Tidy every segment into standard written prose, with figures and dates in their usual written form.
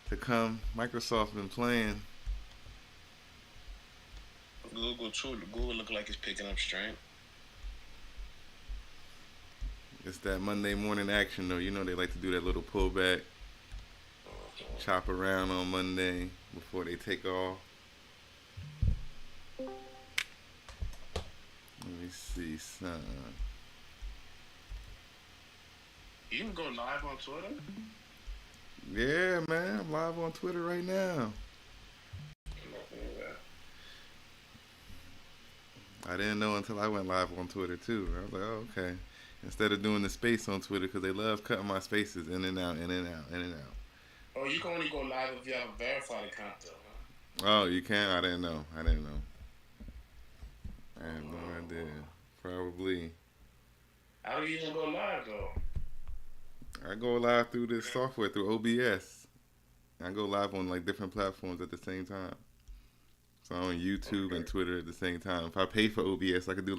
to come. Microsoft been playing. Google too. Google look like it's picking up strength. It's that Monday morning action, though. You know they like to do that little pullback, chop around on Monday before they take off. Let me see, son. You can go live on Twitter. Yeah, man, I'm live on Twitter right now. I didn't know until I went live on Twitter too. I was like, oh, okay. Instead of doing the space on Twitter, because they love cutting my spaces in and out, in and out, in and out. Oh, you can only go live if you have a verified account, though, huh? Oh, you can? I didn't know. I didn't know. I have no idea. Probably. How do you even go live, though? I go live through this software, through OBS. I go live on like different platforms at the same time. So I'm on YouTube and Twitter at the same time. If I pay for OBS, I could be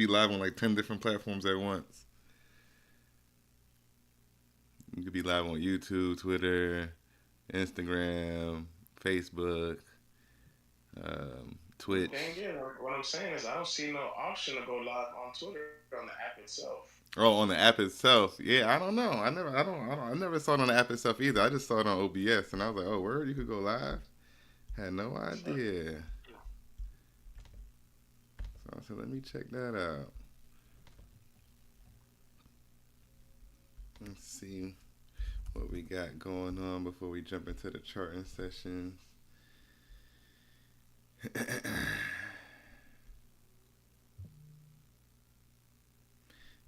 live on like 10 different platforms at once. You could be live on YouTube, Twitter, Instagram, Facebook, Twitch. Dang it. What I'm saying is I don't see no option to go live on Twitter on the app itself. Oh, on the app itself. Yeah, I don't know. I never saw it on the app itself either. I just saw it on OBS, and I was like, oh, word, you could go live. Had no idea. So I said, let me check that out. Let's see what we got going on before we jump into the charting sessions.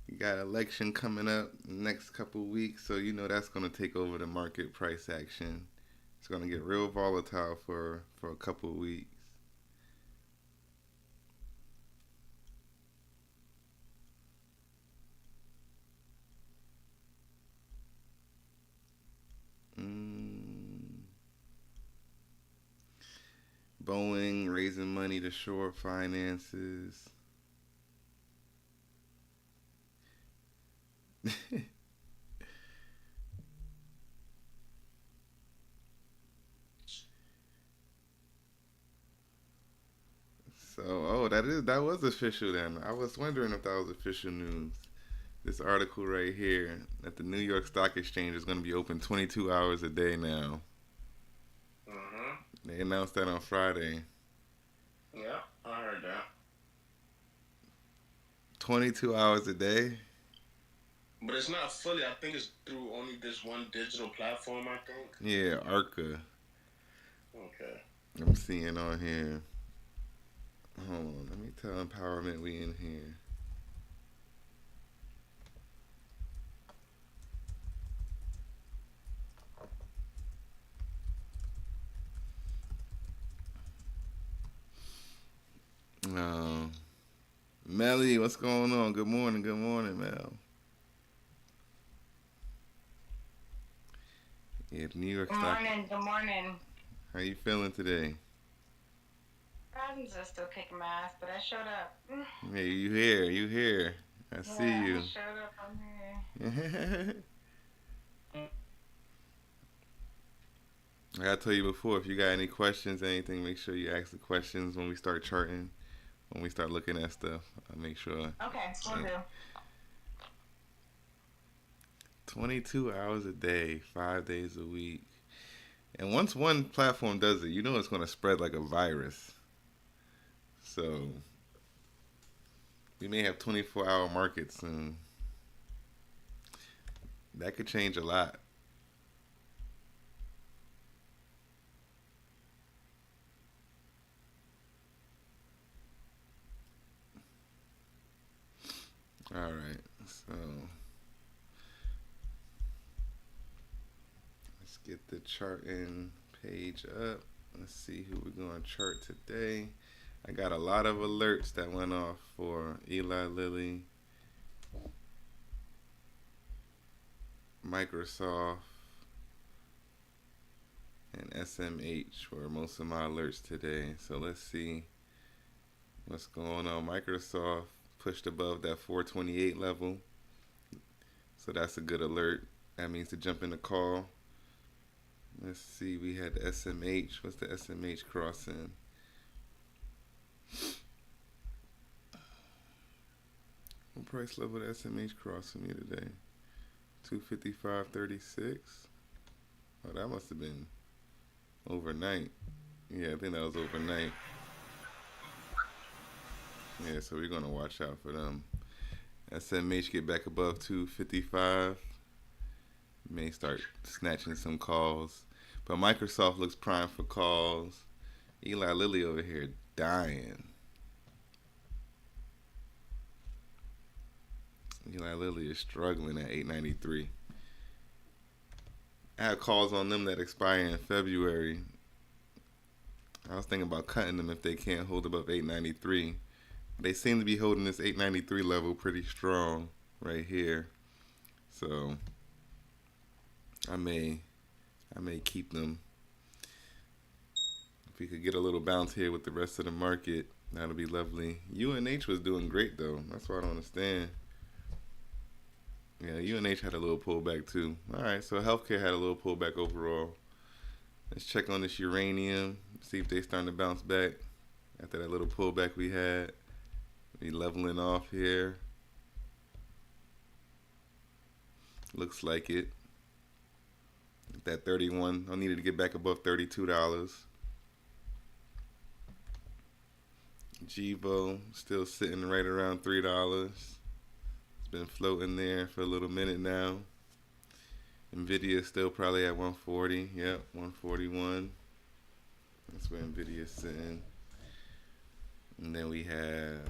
You got election coming up next couple weeks, so you know that's going to take over the market price action. It's going to get real volatile for a couple weeks. Boeing raising money to shore up finances. So, that was official then. I was wondering if that was official news. This article right here that the New York Stock Exchange is going to be open 22 hours a day now. They announced that on Friday. Yeah, I heard that. 22 hours a day? But it's not fully. I think it's through only this one digital platform, I think. Yeah, ARCA. Okay. I'm seeing on here. Hold on, let me tell Empowerment we in here. Melly, what's going on? Good morning, Mel. Yeah, New York Stock. Good morning. How you feeling today? I'm just still kicking my ass, but I showed up. Hey, you here. I see you. I showed up, I'm here. Like I told you before, if you got any questions, anything, make sure you ask the questions when we start charting, when we start looking at stuff. I'll make sure. Okay, will do. 22 hours a day, 5 days a week. And once one platform does it, you know it's going to spread like a virus. So we may have 24-hour markets, and that could change a lot. All right, so let's get the charting page up. Let's see who we're going to chart today. I got a lot of alerts that went off for Eli Lilly, Microsoft, and SMH were most of my alerts today. So let's see what's going on. Microsoft pushed above that 428 level. So that's a good alert. That means to jump in the call. Let's see, we had SMH. What's the SMH crossing? What price level did SMH cross for me today? 255.36. Oh, that must have been overnight. Yeah, I think that was overnight. Yeah, so we're going to watch out for them. SMH get back above 255. May start snatching some calls. But Microsoft looks prime for calls. Eli Lilly over here dying. Eli Lilly is struggling at 893. I had calls on them that expire in February. I was thinking about cutting them if they can't hold above 893. They seem to be holding this 893 level pretty strong right here. So I may keep them. If we could get a little bounce here with the rest of the market, that'll be lovely. UNH was doing great though. That's what I don't understand. Yeah, UNH had a little pullback too. All right, so healthcare had a little pullback overall. Let's check on this uranium, see if they starting to bounce back after that little pullback we had. We leveling off here. Looks like it. That 31, I needed to get back above $32. Givo still sitting right around $3. Been floating there for a little minute now. Nvidia is still probably at 140. Yep, 141. That's where Nvidia is sitting. And then we have,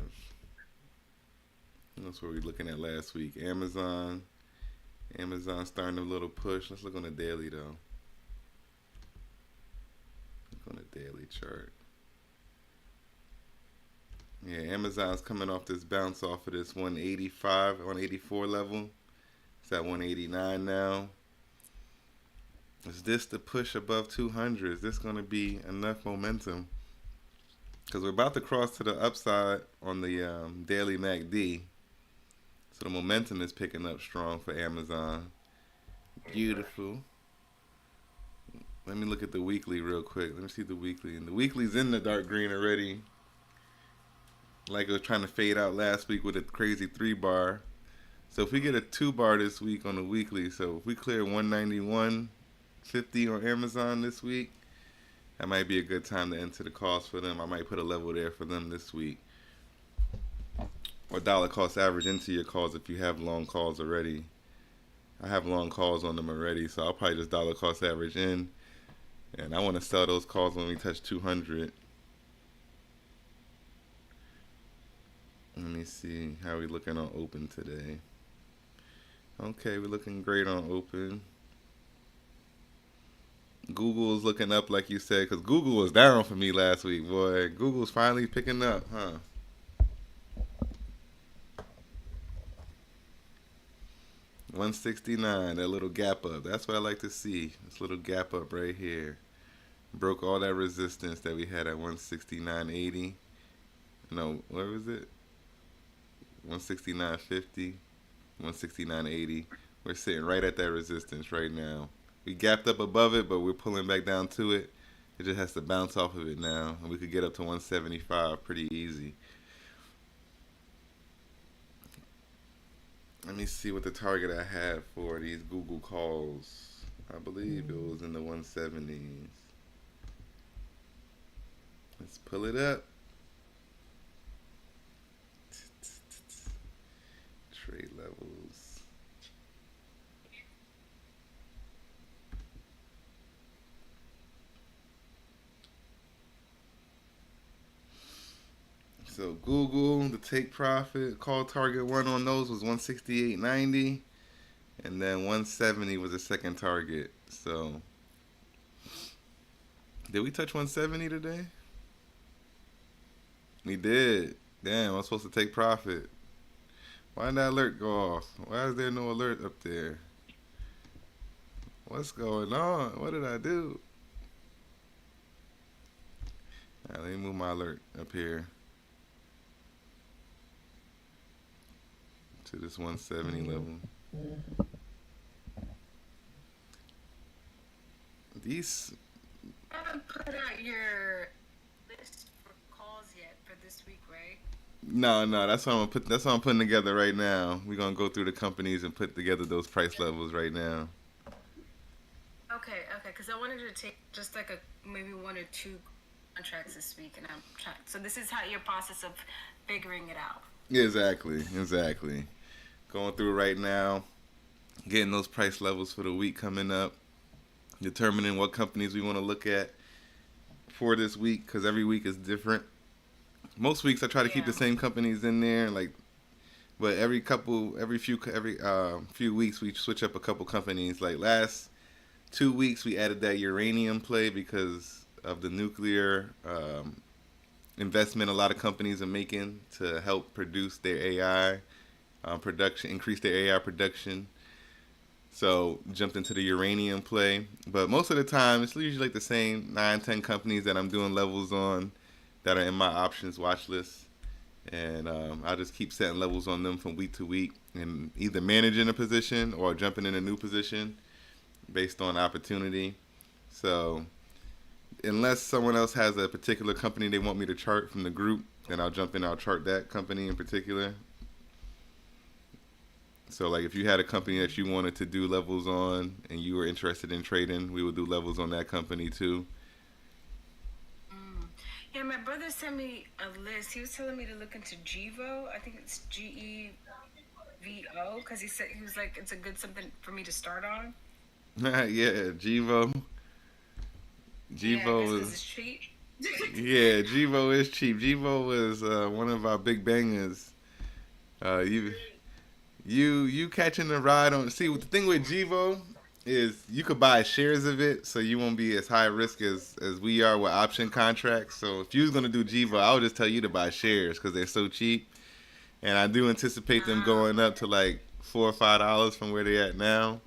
that's what we were looking at last week. Amazon. Amazon starting a little push. Let's look on the daily though. Look on the daily chart. Yeah, Amazon's coming off this bounce off of this 185, 184 level. It's at 189 now. Is this the push above 200? Is this going to be enough momentum? Because we're about to cross to the upside on the daily MACD. So the momentum is picking up strong for Amazon. Beautiful. Let me look at the weekly real quick. Let me see the weekly. And the weekly's in the dark green already. Like it was trying to fade out last week with a crazy 3-bar. So if we get a 2-bar this week on the weekly, so if we clear 191.50 on Amazon this week, that might be a good time to enter the calls for them. I might put a level there for them this week. Or dollar cost average into your calls if you have long calls already. I have long calls on them already, so I'll probably just dollar cost average in. And I want to sell those calls when we touch 200. Let me see how we looking on open today. Okay, we're looking great on open. Google is looking up like you said, because Google was down for me last week, boy. Google's finally picking up, huh? $169, that little gap up. That's what I like to see. This little gap up right here. Broke all that resistance that we had at 169.80. No, where was it? 169.50, 169.80. We're sitting right at that resistance right now. We gapped up above it, but we're pulling back down to it. It just has to bounce off of it now, and we could get up to 175 pretty easy. Let me see what the target I had for these Google calls. I believe it was in the 170s. Let's pull it up. Trade levels. So Google, the take profit, call target one on those was 168.90, and then 170 was the second target. So did we touch 170 today? We did. Damn, I was supposed to take profit. Why did that alert go off? Why is there no alert up there? What's going on? What did I do? Alright, let me move my alert up here to this 170 level. These. I haven't put out your list for calls yet for this week, right? No, that's what I'm gonna put. That's what I'm putting together right now. We're gonna go through the companies and put together those price levels right now. Okay, because I wanted to take just like maybe one or two contracts this week, and I'm trying. So this is how your process of figuring it out. Yeah, exactly. Going through right now, getting those price levels for the week coming up, determining what companies we want to look at for this week, because every week is different. Most weeks I try to keep the same companies in there, but every few weeks we switch up a couple companies. Like last 2 weeks we added that uranium play because of the nuclear investment a lot of companies are making to help produce their AI production, increase their AI production. So jumped into the uranium play, but most of the time it's usually like the same 9-10 companies that I'm doing levels on that are in my options watch list, and I'll just keep setting levels on them from week to week, and either managing a position or jumping in a new position based on opportunity. So unless someone else has a particular company they want me to chart from the group, then I'll jump in. I'll chart that company in particular. So like if you had a company that you wanted to do levels on and you were interested in trading, we would do levels on that company too. Yeah, my brother sent me a list. He was telling me to look into GEVO. I think it's GEVO, because he was like, it's a good something for me to start on. Yeah, GEVO. GEVO is cheap. Yeah, GEVO is cheap. GEVO is one of our big bangers. You catching the ride on. See, the thing with GEVO is you could buy shares of it, so you won't be as high risk as we are with option contracts. So if you was gonna do GEVO, I would just tell you to buy shares because they're so cheap, and I do anticipate them going up to like $4 or $5 from where they're at now.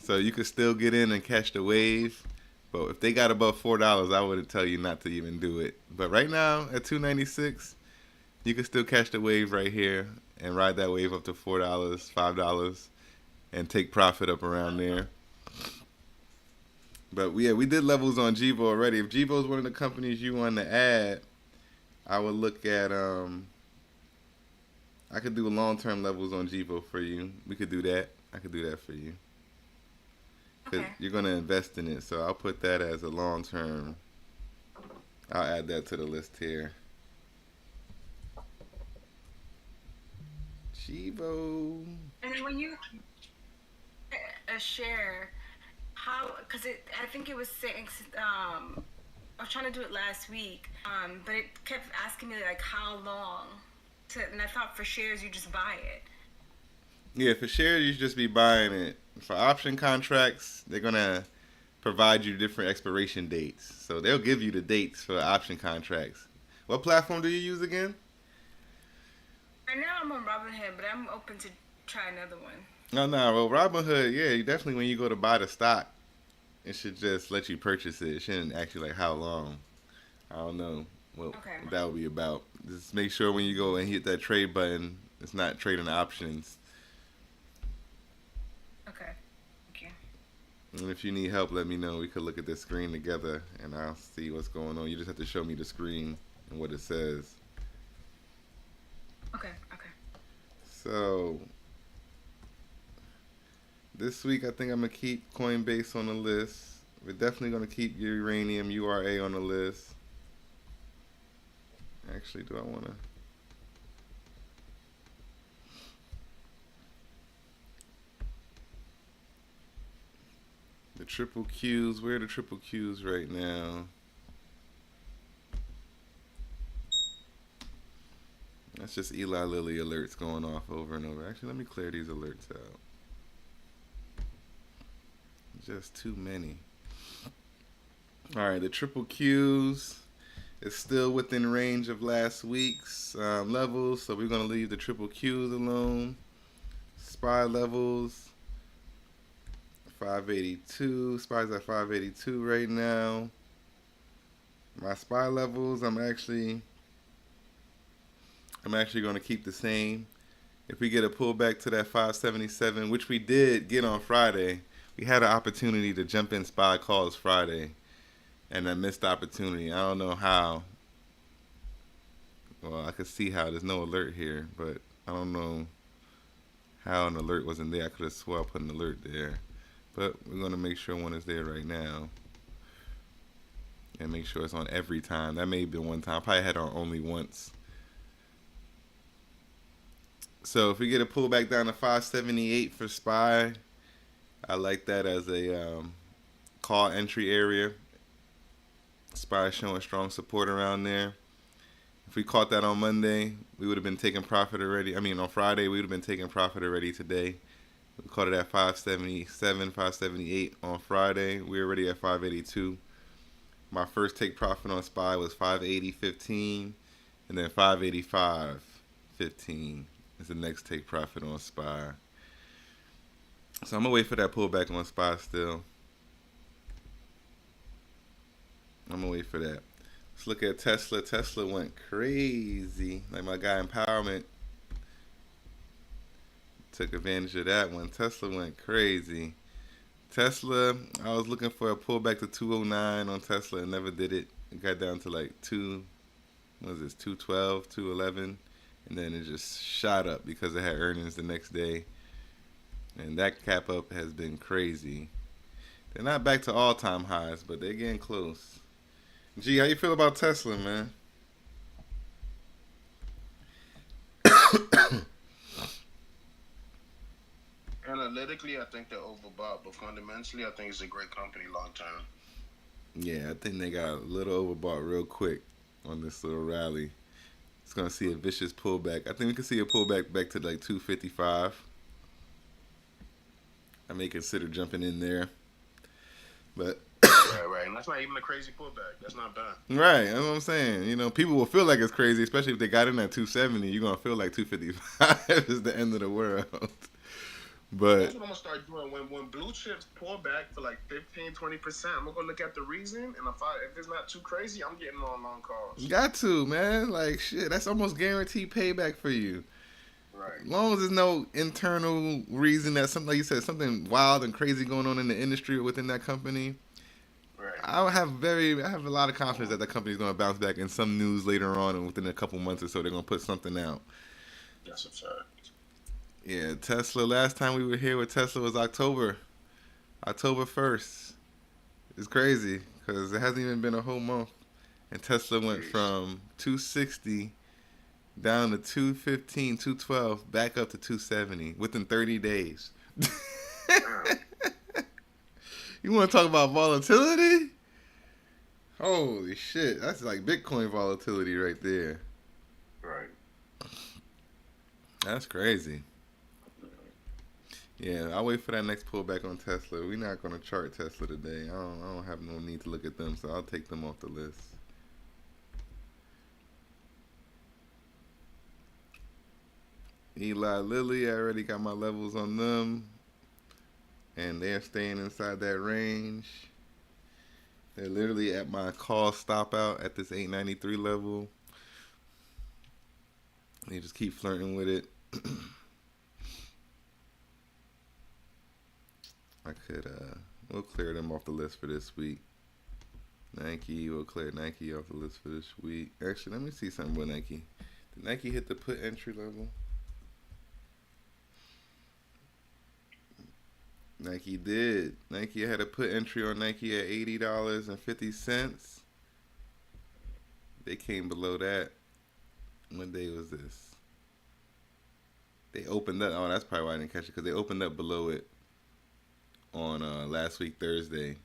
So you could still get in and catch the wave, but if they got above $4, I would tell you not to even do it. But right now at $2.96, you can still catch the wave right here and ride that wave up to $4, $5. And take profit up around there. But yeah, we did levels on GEVO already. If GEVO is one of the companies you want to add, I would look at I could do long-term levels on GEVO for you. We could do that. I could do that for you. Because you're going to invest in it, so I'll put that as a long-term. I'll add that to the list here. GEVO. And when you a share, how? Because I think it was saying. I was trying to do it last week, but it kept asking me like how long. And I thought for shares you just buy it. Yeah, for shares you just be buying it. For option contracts, they're gonna provide you different expiration dates, so they'll give you the dates for option contracts. What platform do you use again? Right now I'm on Robinhood, but I'm open to try another one. No, well, Robinhood, yeah, you definitely when you go to buy the stock, it should just let you purchase it. It shouldn't ask you like how long. I don't know what that would be about. Just make sure when you go and hit that trade button, it's not trading options. Okay. Thank you. And if you need help, let me know. We could look at this screen together, and I'll see what's going on. You just have to show me the screen and what it says. Okay. So this week, I think I'm going to keep Coinbase on the list. We're definitely going to keep Uranium, URA on the list. Actually, do I want to? The triple Qs, where are the triple Qs right now? That's just Eli Lilly alerts going off over and over. Actually, let me clear these alerts out. Just too many. Alright, the triple Qs is still within range of last week's levels, so we're going to leave the triple Qs alone. SPY levels, 582. SPY's at 582 right now. My SPY levels, I'm actually going to keep the same. If we get a pullback to that 577, which we did get on Friday, we had an opportunity to jump in SPY calls Friday, and I missed the opportunity. I don't know how. Well, I could see how. There's no alert here, but I don't know how an alert wasn't there. I could have swore I put an alert there. But we're going to make sure one is there right now. And make sure it's on every time. That may have been one time. I probably had it on only once. So if we get a pullback down to 578 for SPY, I like that as a call entry area. SPY showing strong support around there. If we caught that on Monday, we would have been taking profit already. I mean, on Friday, we would have been taking profit already today. We caught it at 577, 578 on Friday. We're already at 582. My first take profit on SPY was 580.15, and then 585.15 is the next take profit on SPY. So I'm going to wait for that pullback on SPY still. I'm going to wait for that. Let's look at Tesla. Tesla went crazy. Like my guy Empowerment took advantage of that one. Tesla went crazy. Tesla, I was looking for a pullback to 209 on Tesla and never did it. It got down to like 212, 211. And then it just shot up because it had earnings the next day. And that cap up has been crazy. They're not back to all-time highs, but they're getting close. G, how you feel about Tesla, man? Analytically, I think they're overbought, but fundamentally, I think it's a great company long term. Yeah, I think they got a little overbought real quick on this little rally. It's going to see a vicious pullback. I think we could see a pullback back to like 255. I may consider jumping in there. But right. And that's not even a crazy pullback. That's not bad. Right, that's what I'm saying. You know, people will feel like it's crazy, especially if they got in at 270. You're going to feel like 255 is the end of the world. But that's what I'm going to start doing. When blue chips pull back for like 15-20%, I'm going to look at the reason, and if it's not too crazy, I'm getting on long calls. You got to, man. Like, shit, that's almost guaranteed payback for you. Right. As long as there's no internal reason that something, like you said, something wild and crazy going on in the industry or within that company. Right. I have a lot of confidence that the company's going to bounce back in some news later on, and within a couple months or so, they're going to put something out. That's a fact. Yeah, Tesla. Last time we were here with Tesla was October 1st. It's crazy because it hasn't even been a whole month, and Tesla went from 260 down to 215, 212, back up to 270 within 30 days. You want to talk about volatility? Holy shit. That's like Bitcoin volatility right there. Right. That's crazy. Yeah, I'll wait for that next pullback on Tesla. We're not going to chart Tesla today. I don't have no need to look at them, so I'll take them off the list. Eli Lilly, I already got my levels on them. And they're staying inside that range. They're literally at my call stop out at this 893 level. You just keep flirting with it. We'll clear them off the list for this week. Nike, we'll clear Nike off the list for this week. Actually, let me see something with Nike. Did Nike hit the put entry level? Nike did. Nike had a put entry on Nike at $80.50. They came below that. What day was this? They opened up. Oh, that's probably why I didn't catch it, because they opened up below it on last week, Thursday.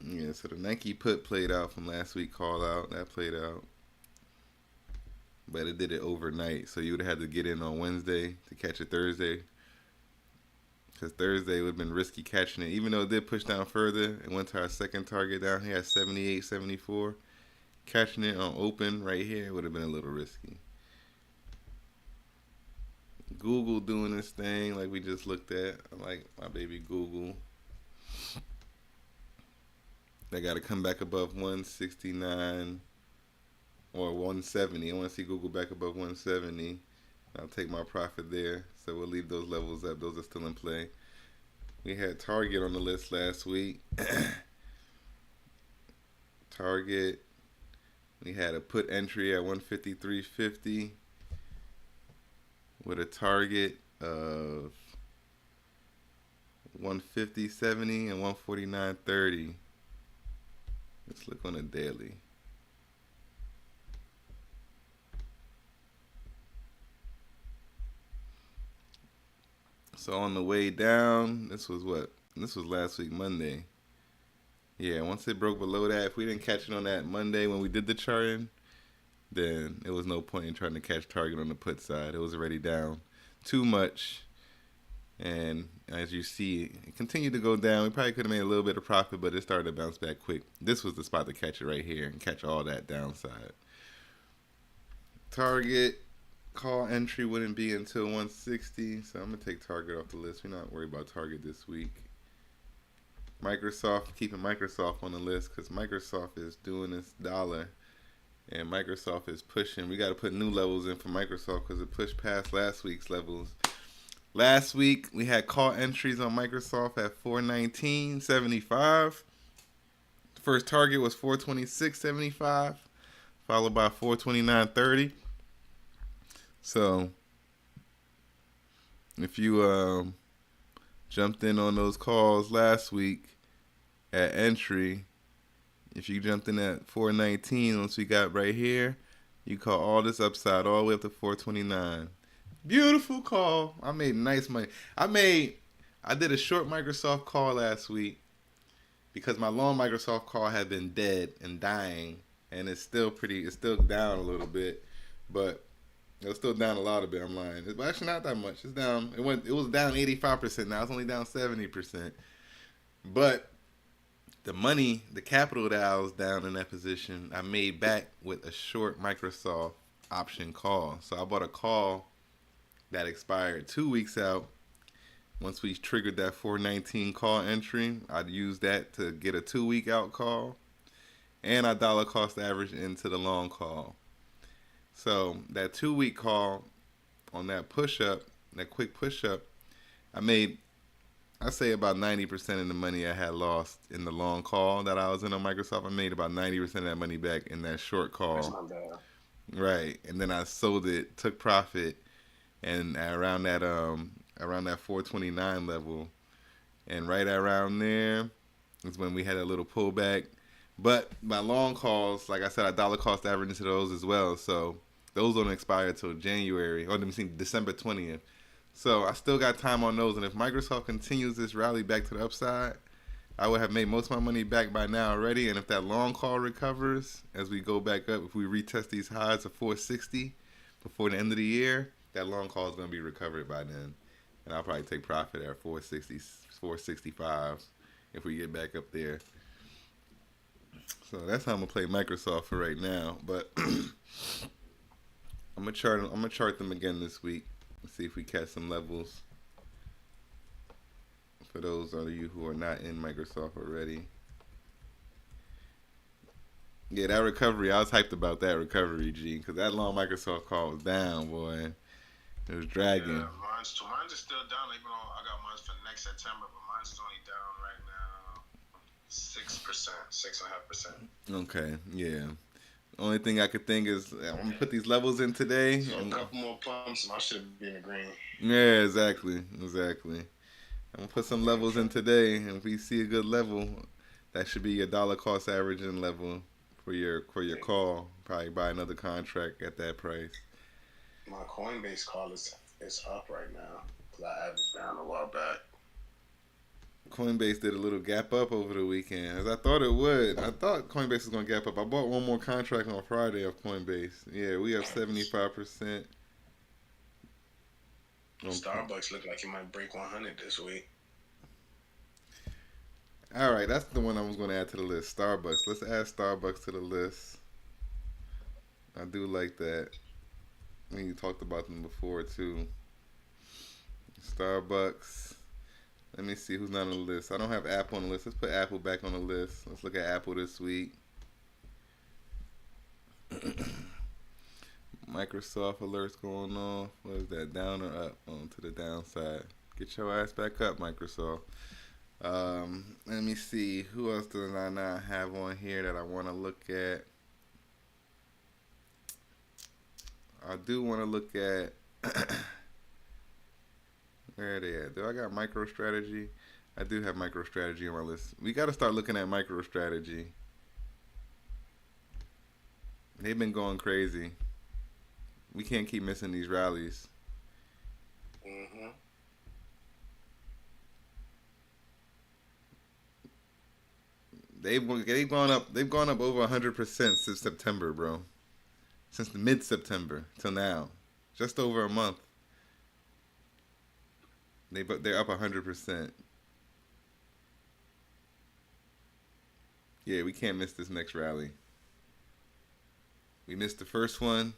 Yeah, so the Nike put played out from last week call out. That played out. But it did it overnight, so you would have had to get in on Wednesday to catch it Thursday. Because Thursday would have been risky catching it. Even though it did push down further, it went to our second target down here at 78.74. Catching it on open right here would have been a little risky. Google doing this thing like we just looked at. I like my baby Google. They got to come back above 169 or 170. I want to see Google back above 170. I'll take my profit there. So we'll leave those levels up. Those are still in play. We had Target on the list last week. Target, we had a put entry at 153.50 with a target of 150.70 and 149.30. Let's look on a daily. So on the way down, this was what? This was last week, Monday. Yeah, once it broke below that, if we didn't catch it on that Monday when we did the charting, then it was no point in trying to catch target on the put side. It was already down too much. And as you see, it continued to go down. We probably could have made a little bit of profit, but it started to bounce back quick. This was the spot to catch it right here and catch all that downside. Target call entry wouldn't be until 160, so I'm going to take Target off the list. We're not worried about Target this week. Microsoft, keeping Microsoft on the list because Microsoft is doing this dollar, and Microsoft is pushing. We got to put new levels in for Microsoft because it pushed past last week's levels. Last week, we had call entries on Microsoft at 419.75. First target was 426.75, followed by 429.30. So, if you jumped in on those calls last week at entry, if you jumped in at 419, once we got right here, you call all this upside all the way up to 429. Beautiful call. I made nice money. I did a short Microsoft call last week because my long Microsoft call had been dead and dying, and it's still down a little bit, but it was still down a lot of bit. I'm lying. It's actually not that much. It's down. It was down 85%. Now it's only down 70%. But the money, the capital that I was down in that position, I made back with a short Microsoft option call. So I bought a call that expired 2 weeks out. Once we triggered that 419 call entry, I'd use that to get a 2 week out call, and I dollar cost average into the long call. So that 2 week call on that push up, that quick push up, I say about 90% of the money I had lost in the long call that I was in on Microsoft. I made about 90% of that money back in that short call. That's not bad. Right, and then I sold it, took profit, and around that 429 level, and right around there is when we had a little pullback. But my long calls, like I said, I dollar cost average into those as well. So those don't expire until December 20th. So I still got time on those. And if Microsoft continues this rally back to the upside, I would have made most of my money back by now already. And if that long call recovers as we go back up, if we retest these highs of 460 before the end of the year, that long call is going to be recovered by then. And I'll probably take profit at 460, 465 if we get back up there. So that's how I'm gonna play Microsoft for right now. But I'm gonna chart them again this week. Let's see if we catch some levels. For those of you who are not in Microsoft already. Yeah, that recovery, I was hyped about that recovery, G, because that long Microsoft call was down, boy. It was dragging. Yeah, mine's is still down, even though I got mine for next September, but mine's is only down right now 6%, 6.5%. Okay, yeah. Only thing I could think is I'm gonna put these levels in today. So a couple more pumps, and I should be in the green. Yeah, exactly. I'm gonna put some levels in today, and if we see a good level, that should be your dollar cost averaging level for your call. Probably buy another contract at that price. My Coinbase call is up right now because I averaged down a while back. Coinbase did a little gap up over the weekend, as I thought it would. I thought Coinbase was going to gap up. I bought one more contract on Friday of Coinbase. Yeah, we have 75%. Starbucks look like it might break 100 this week. All right, that's the one I was going to add to the list, Starbucks. Let's add Starbucks to the list. I do like that. We talked about them before, too. Starbucks. Let me see who's not on the list. I don't have Apple on the list. Let's put Apple back on the list. Let's look at Apple this week. Microsoft alerts going on. What is that? Down or up? On to the downside. Get your ass back up, Microsoft. Let me see. Who else do I not have on here that I want to look at? I do want to look at where are they at? Do I got MicroStrategy? I do have MicroStrategy on my list. We got to start looking at MicroStrategy. They've been going crazy. We can't keep missing these rallies. Mm-hmm. They've gone up. They've gone up over 100% since September, bro. Since the mid-September till now, just over a month. They're up 100%. Yeah, we can't miss this next rally. We missed the first one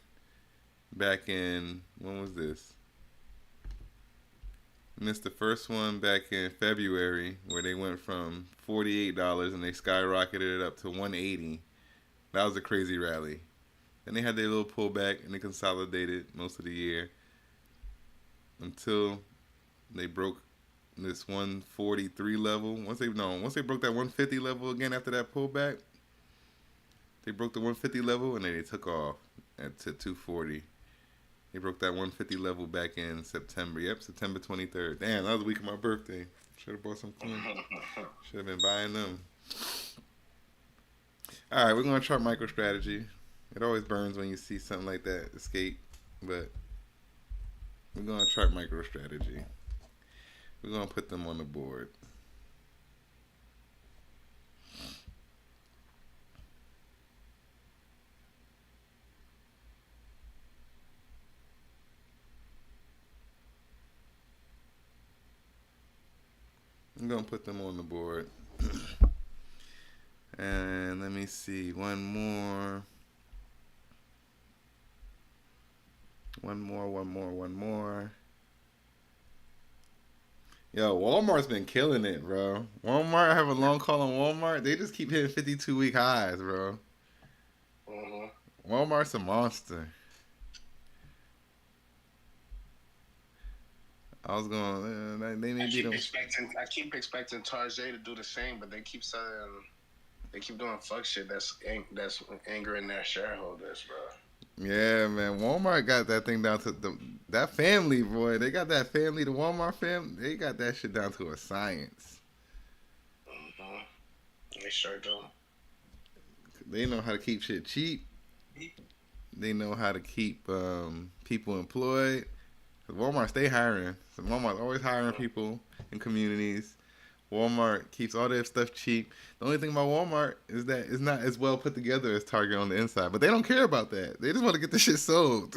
back in, when was this? We missed the first one back in February where they went from $48 and they skyrocketed it up to $180. That was a crazy rally. Then they had their little pullback and they consolidated most of the year until they broke this 143 level. Once they broke that 150 level again after that pullback, they broke the 150 level and then they took off to 240. They broke that 150 level back in September. Yep, September 23rd. Damn, that was the week of my birthday. Should have bought some coins. Should have been buying them. All right, we're going to chart MicroStrategy. It always burns when you see something like that escape, but we're going to chart MicroStrategy. We're going to put them on the board. I'm going to put them on the board. And let me see. One more. Yo, Walmart's been killing it, bro. Walmart, I have a long call on Walmart. They just keep hitting 52-week highs, bro. Walmart's a monster. I was going. They may beat them. I keep expecting Target to do the same, but they keep selling. They keep doing fuck shit. That's angering their shareholders, bro. Yeah, man. Walmart got that thing down to that family, boy. They got that family, the Walmart family. They got that shit down to a science. They sure do. They know how to keep shit cheap. They know how to keep people employed. Walmart stay hiring. So Walmart always hiring people in communities. Walmart keeps all their stuff cheap. The only thing about Walmart is that it's not as well put together as Target on the inside. But they don't care about that. They just want to get the shit sold.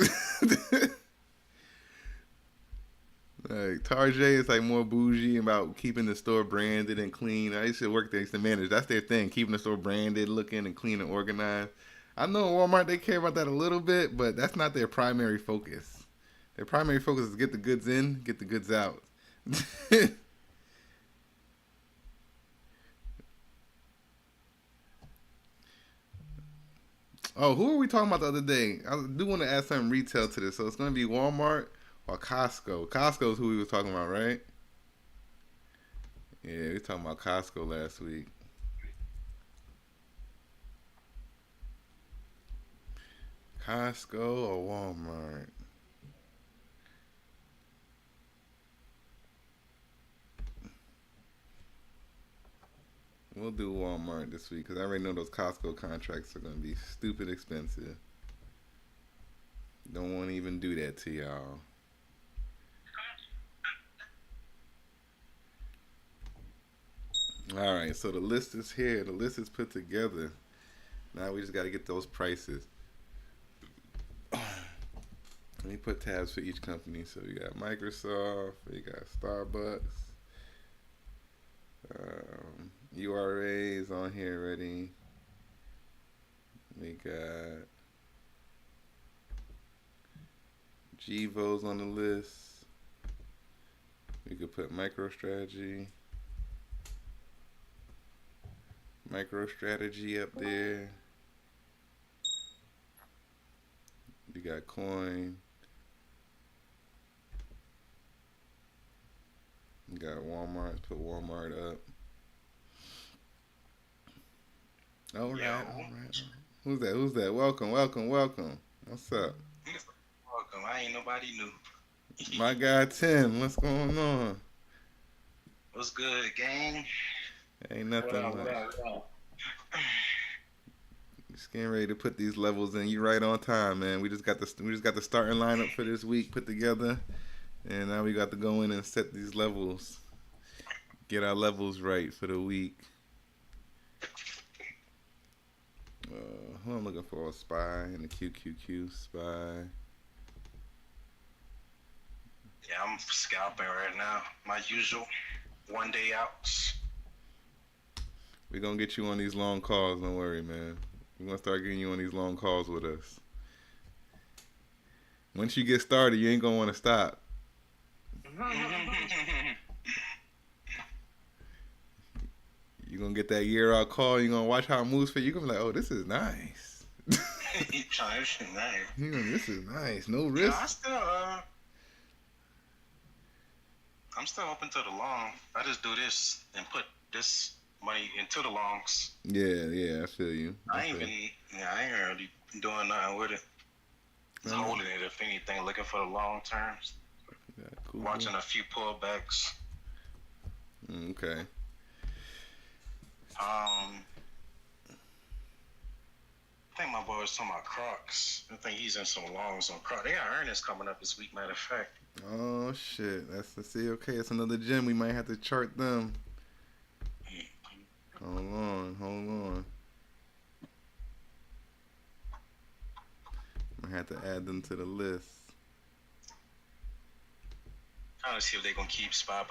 Like Target is like more bougie about keeping the store branded and clean. I used to work there, I used to manage. That's their thing, keeping the store branded, looking and clean and organized. I know Walmart, they care about that a little bit, but that's not their primary focus. Their primary focus is get the goods in, get the goods out. Oh, who were we talking about the other day? I do want to add something retail to this. So it's going to be Walmart or Costco. Costco is who we were talking about, right? Yeah, we were talking about Costco last week. Costco or Walmart? We'll do Walmart this week because I already know those Costco contracts are going to be stupid expensive. Don't want to even do that to y'all. All right, so the list is here. The list is put together. Now we just got to get those prices. Let me put tabs for each company. So we got Microsoft, we got Starbucks. URA is on here already. We got GVO's on the list. We could put MicroStrategy up there. We got coin. You got Walmart. Put Walmart up. All right, all right. Who's that? Who's that? Welcome, welcome, welcome. What's up? Welcome. I ain't nobody new. My guy Tim. What's going on? What's good, gang? Ain't nothing much. Just getting ready to put these levels in. You right on time, man. We just got the starting lineup for this week put together, and now we got to go in and set these levels. Get our levels right for the week. Who I'm looking for? A spy in the QQQ spy. Yeah, I'm scalping right now. My usual 1 day outs. We're going to get you on these long calls. Don't worry, man. We're going to start getting you on these long calls with us. Once you get started, you ain't going to want to stop. You're going to get that year-out call. You're going to watch how it moves for you. You're going to be like, oh, this is nice. This is nice. This is nice. No risk. I'm still open to the long. I just do this and put this money into the longs. Yeah, I feel you. I ain't really doing nothing with it. Just holding it, if anything, looking for the long terms. Yeah, cool. Watching a few pullbacks. Okay. I think my boy was talking about Crocs. I think he's in some longs on Crocs. They got earnings coming up this week, matter of fact. Oh shit! Let's see. Okay, it's another gym. We might have to chart them. Hold on. I have to add them to the list. Trying to see if they're gonna keep SPY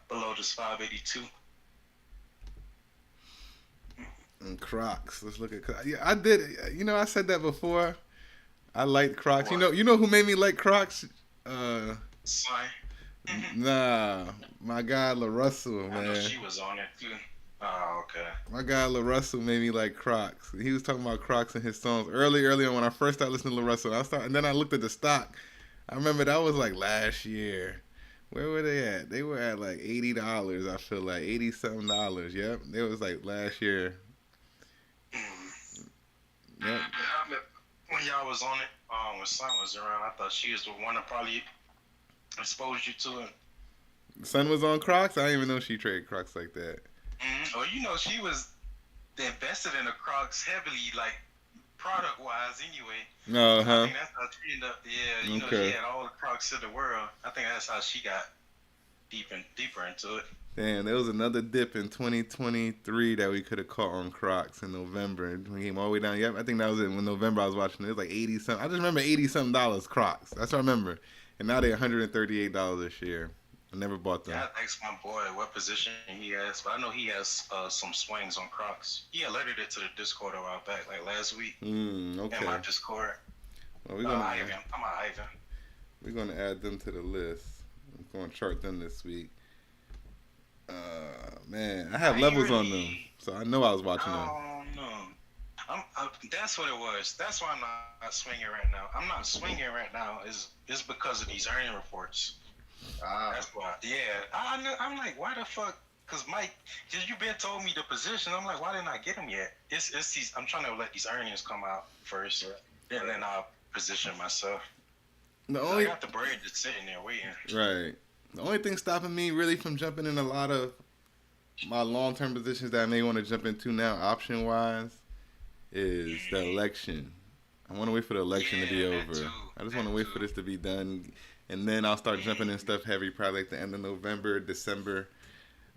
below this 582. And Crocs. Let's look at Crocs. Yeah, I did. You know, I said that before. I liked Crocs. What? You know who made me like Crocs? Sly. Nah, my guy LaRussell, man. I know she was on it too. Oh, okay. My guy LaRussell made me like Crocs. He was talking about Crocs in his songs early on when I first started listening to LaRussell. And then I looked at the stock. I remember that was like last year. Where were they at? They were at like $80. I feel like $80-something. Yep, it was like last year. Yep. When y'all was on it, when Sun was around, I thought she was the one that probably exposed you to it. Sun was on Crocs? I didn't even know she traded Crocs like that. Oh, she was invested in the Crocs heavily, like product-wise anyway. I think that's how she ended up. Yeah, she had all the Crocs in the world. I think that's how she got deeper into it. Damn, there was another dip in 2023 that we could have caught on Crocs in November. We came all the way down. Yep, I think that was it. In November I was watching it. It was like 80-something. I just remember $80-something Crocs. That's what I remember. And now they're $138 this year. I never bought them. Yeah, I asked my boy what position he has, but I know he has some swings on Crocs. He alerted it to the Discord a while back, like last week. Okay. In my Discord. Well, Ivan. We're going to add them to the list. I'm going to chart them this week. Man, I have levels on them, so I know I was watching them. Oh, no. That's what it was. That's why I'm not swinging right now. I'm not swinging right now is because of these earning reports. That's why. Yeah. I'm like, why the fuck? Because Mike, you've been told me the position. I'm like, why didn't I get them yet? It's these. I'm trying to let these earnings come out first, and then I'll position myself. I got the bread just sitting there waiting. Right. The only thing stopping me really from jumping in a lot of my long-term positions that I may want to jump into now, option-wise, is the election. I want to wait for the election to be over. I just want to wait for this to be done, and then I'll start jumping in stuff heavy, probably like the end of November, December,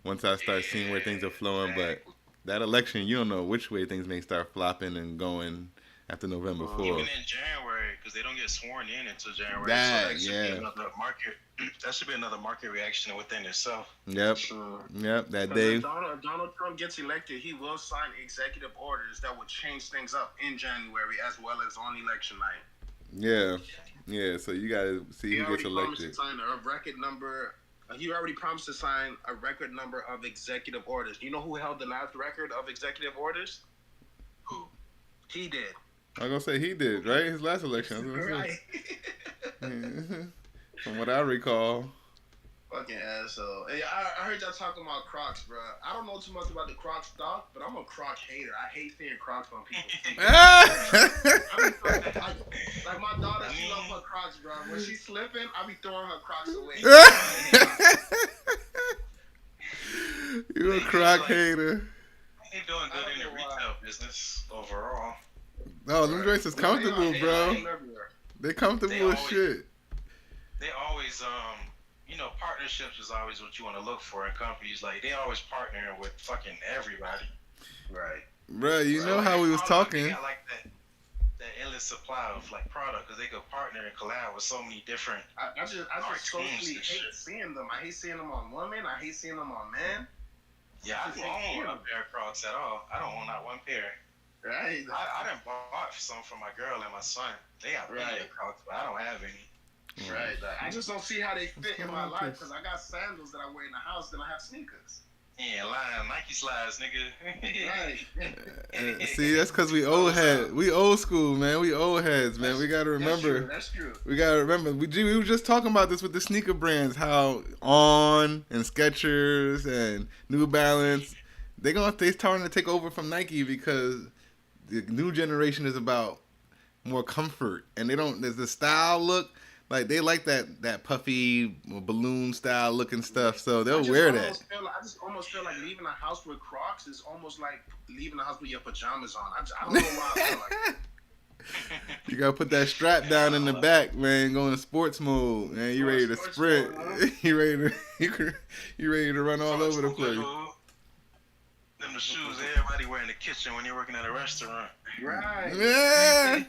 once I start seeing where things are flowing. But that election, you don't know which way things may start flopping and going after November 4th. Even in January, because they don't get sworn in until January. That should be another market. That should be another market reaction within itself. Yep. Yep. That day. If Donald Trump gets elected, he will sign executive orders that will change things up in January as well as on election night. Yeah. Yeah. So you gotta see who gets elected. He already promised to sign a record number of executive orders. You know who held the last record of executive orders? Who? He did. I was gonna say he did, right? His last election. Right. From what I recall. Fucking asshole. Hey, I heard y'all talking about Crocs, bro. I don't know too much about the Crocs stock, but I'm a Croc hater. I hate seeing Crocs on people. Like my daughter, she loves her Crocs, bro. When she's slipping, I be throwing her Crocs away. You a Croc hater. They doing good in the retail business overall. No, them drinks is comfortable, bro. They comfortable as shit. They always, partnerships is always what you want to look for in companies. Like, they always partnering with fucking everybody. Right. Bro, you know how we was talking. They got like that endless supply of like product because they could partner and collab with so many different. I just socially hate seeing them. I hate seeing them on women. I hate seeing them on men. Yeah, I don't own a pair of Crocs at all. I don't own not one pair. Right. I done bought some for my girl and my son. They got plenty of Crocs, but I don't have any. Right. I just don't see how they fit in my life because I got sandals that I wear in the house, then I have sneakers. Yeah, lying Nike slides, nigga. Right. See, that's because we old head. We old school, man. We old heads, man. We gotta remember. That's true. We gotta remember. We were just talking about this with the sneaker brands. How On and Skechers and New Balance, they starting to take over from Nike because the new generation is about more comfort, and they don't. There's the style look. Like, they like that puffy balloon style looking stuff, so they'll wear that. I just almost feel like leaving a house with Crocs is almost like leaving a house with your pajamas on. I don't know why I feel like that. You gotta put that strap down in the back, man. Go into sports mode, man. You ready to sprint? You ready to run all over the place. Them the shoes everybody wear in the kitchen when you're working at a restaurant. Right. Yeah.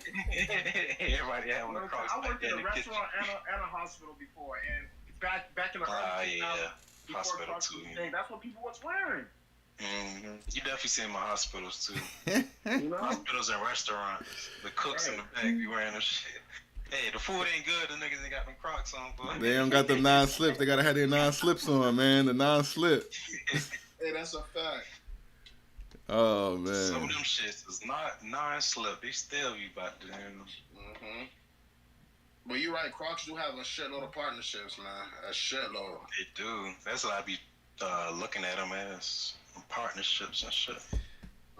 Everybody having a Crocs. I worked in a restaurant and a hospital before, and back in the early 2000s, hospital too. That's what people was wearing. Mm-hmm. You definitely see my hospitals too. Hospitals and restaurants. The cooks in the back be wearing them shit. Hey, the food ain't good. The niggas ain't got them Crocs on, boy. They don't got them non-slips. They gotta have their non-slips on, man. The non-slip. Hey, that's a fact. Oh man. Some of them shits is not non-slip. They still be about to. Mm-hmm. But you're right. Crocs do have a shitload of partnerships, man. A shitload. They do. That's what I be looking at them as, partnerships and shit.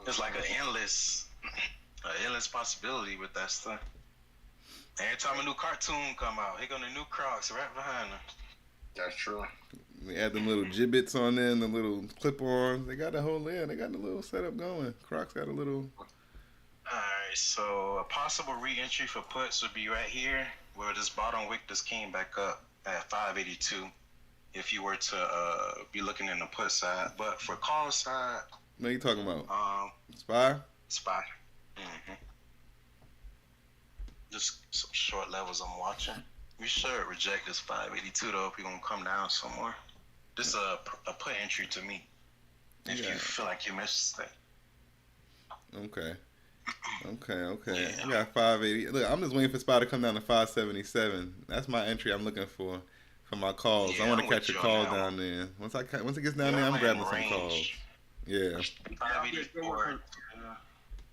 It's like an endless possibility with that stuff. Every time a new cartoon come out, here go the new Crocs right behind them. That's true. They add them little gibbets on there and the little clip-ons. They got the whole layer. They got the little setup going. Crocs got a little. Alright, so a possible re-entry for puts would be right here, where this bottom wick just came back up at 582. If you were to be looking in the put side, but for call side, What are you talking about? SPY? SPY. Mm-hmm. Just some short levels I'm watching. We should reject this 582 though if we're gonna come down somewhere. This is a put entry to me. If you feel like you missed it. Okay. Yeah. I got 580. Look, I'm just waiting for SPY to come down to 577. That's my entry I'm looking for my calls. Yeah, I want to catch a call down there. Once it gets down there, I'm grabbing some calls. Yeah. 584.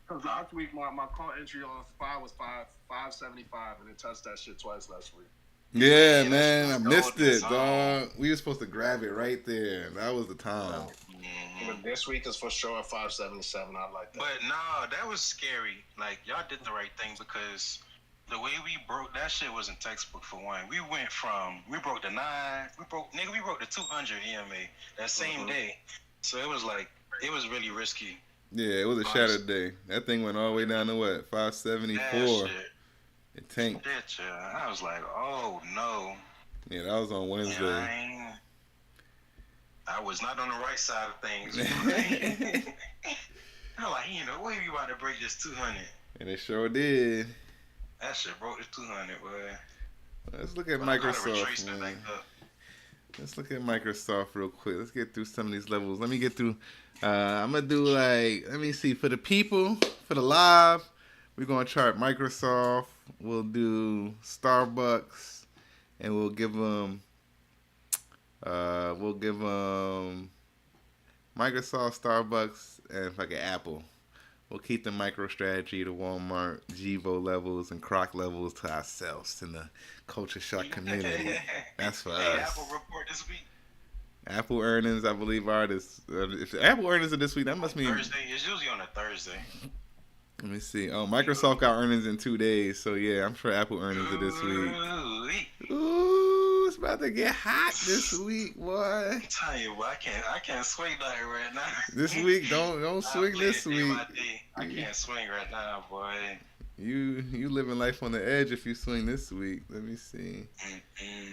Because last week my call entry on SPY was 575, and it touched that shit twice last week. Yeah, man, I missed it, dog. We were supposed to grab it right there. That was the time. Mm-hmm. But this week is for sure 577. I like that. But nah, that was scary. Like, y'all did the right thing because the way we broke that shit wasn't textbook for one. We broke the 9. We broke the 200 EMA that same day. So it was really risky. Yeah, it was a shattered day. That thing went all the way down to what? 574. It tanked. I was like, oh no. Yeah, that was on Wednesday. Yeah, I was not on the right side of things. I'm like, no way we about to break this 200. And it sure did. That shit broke the 200, boy. Let's look at Microsoft, man. Let's look at Microsoft real quick. Let's get through some of these levels. Let me get through. I'm going to do let me see. For the people, for the live, we're going to chart Microsoft. We'll do Starbucks. And we'll give them Microsoft, Starbucks, and fucking Apple. We'll keep the MicroStrategy, the Walmart, Jivo levels, and Croc levels to ourselves in the Culture Shock community. That's for us. Apple report this week. Apple earnings, I believe, are this. If Apple earnings are this week, that must mean Thursday. It's usually on a Thursday. Let me see. Oh, Microsoft got earnings in 2 days, so yeah, I'm sure Apple earnings are this week. Ooh, it's about to get hot this week, boy. I'm telling you, boy, I can't swing nothing right now. This week, don't swing this week. I can't swing right now, boy. You living life on the edge if you swing this week. Let me see.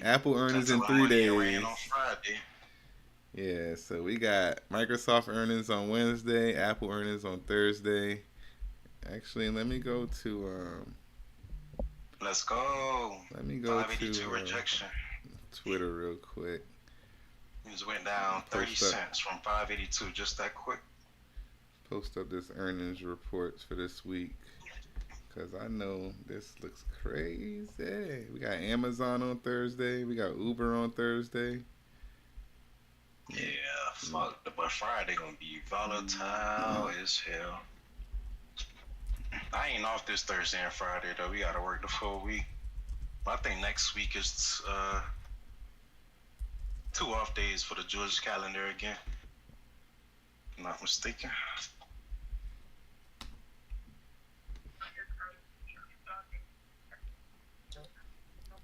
Apple earnings in 3 days. On Friday. Yeah, so we got Microsoft earnings on Wednesday, Apple earnings on Thursday. Actually, let me go to Let's go. Let me go to rejection. Twitter real quick. It just went down 30 cents from 582 just that quick. Post up this earnings reports for this week because I know this looks crazy. We got Amazon on Thursday. We got Uber on Thursday. Yeah, fuck. But Friday gonna be volatile as hell. I ain't off this Thursday and Friday though. We gotta work the full week. I think next week is 2 off days for the Jewish calendar again. If I'm not mistaken.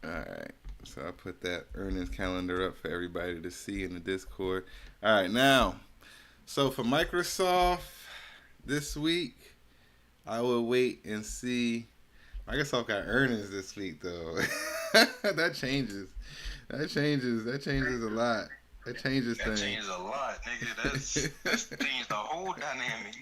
Alright, so I put that earnings calendar up for everybody to see in the Discord. Alright, now, so for Microsoft this week, I will wait and see. Microsoft got earnings this week, though. That changes a lot. That changes things. That changes a lot, nigga. That's changed the whole dynamic.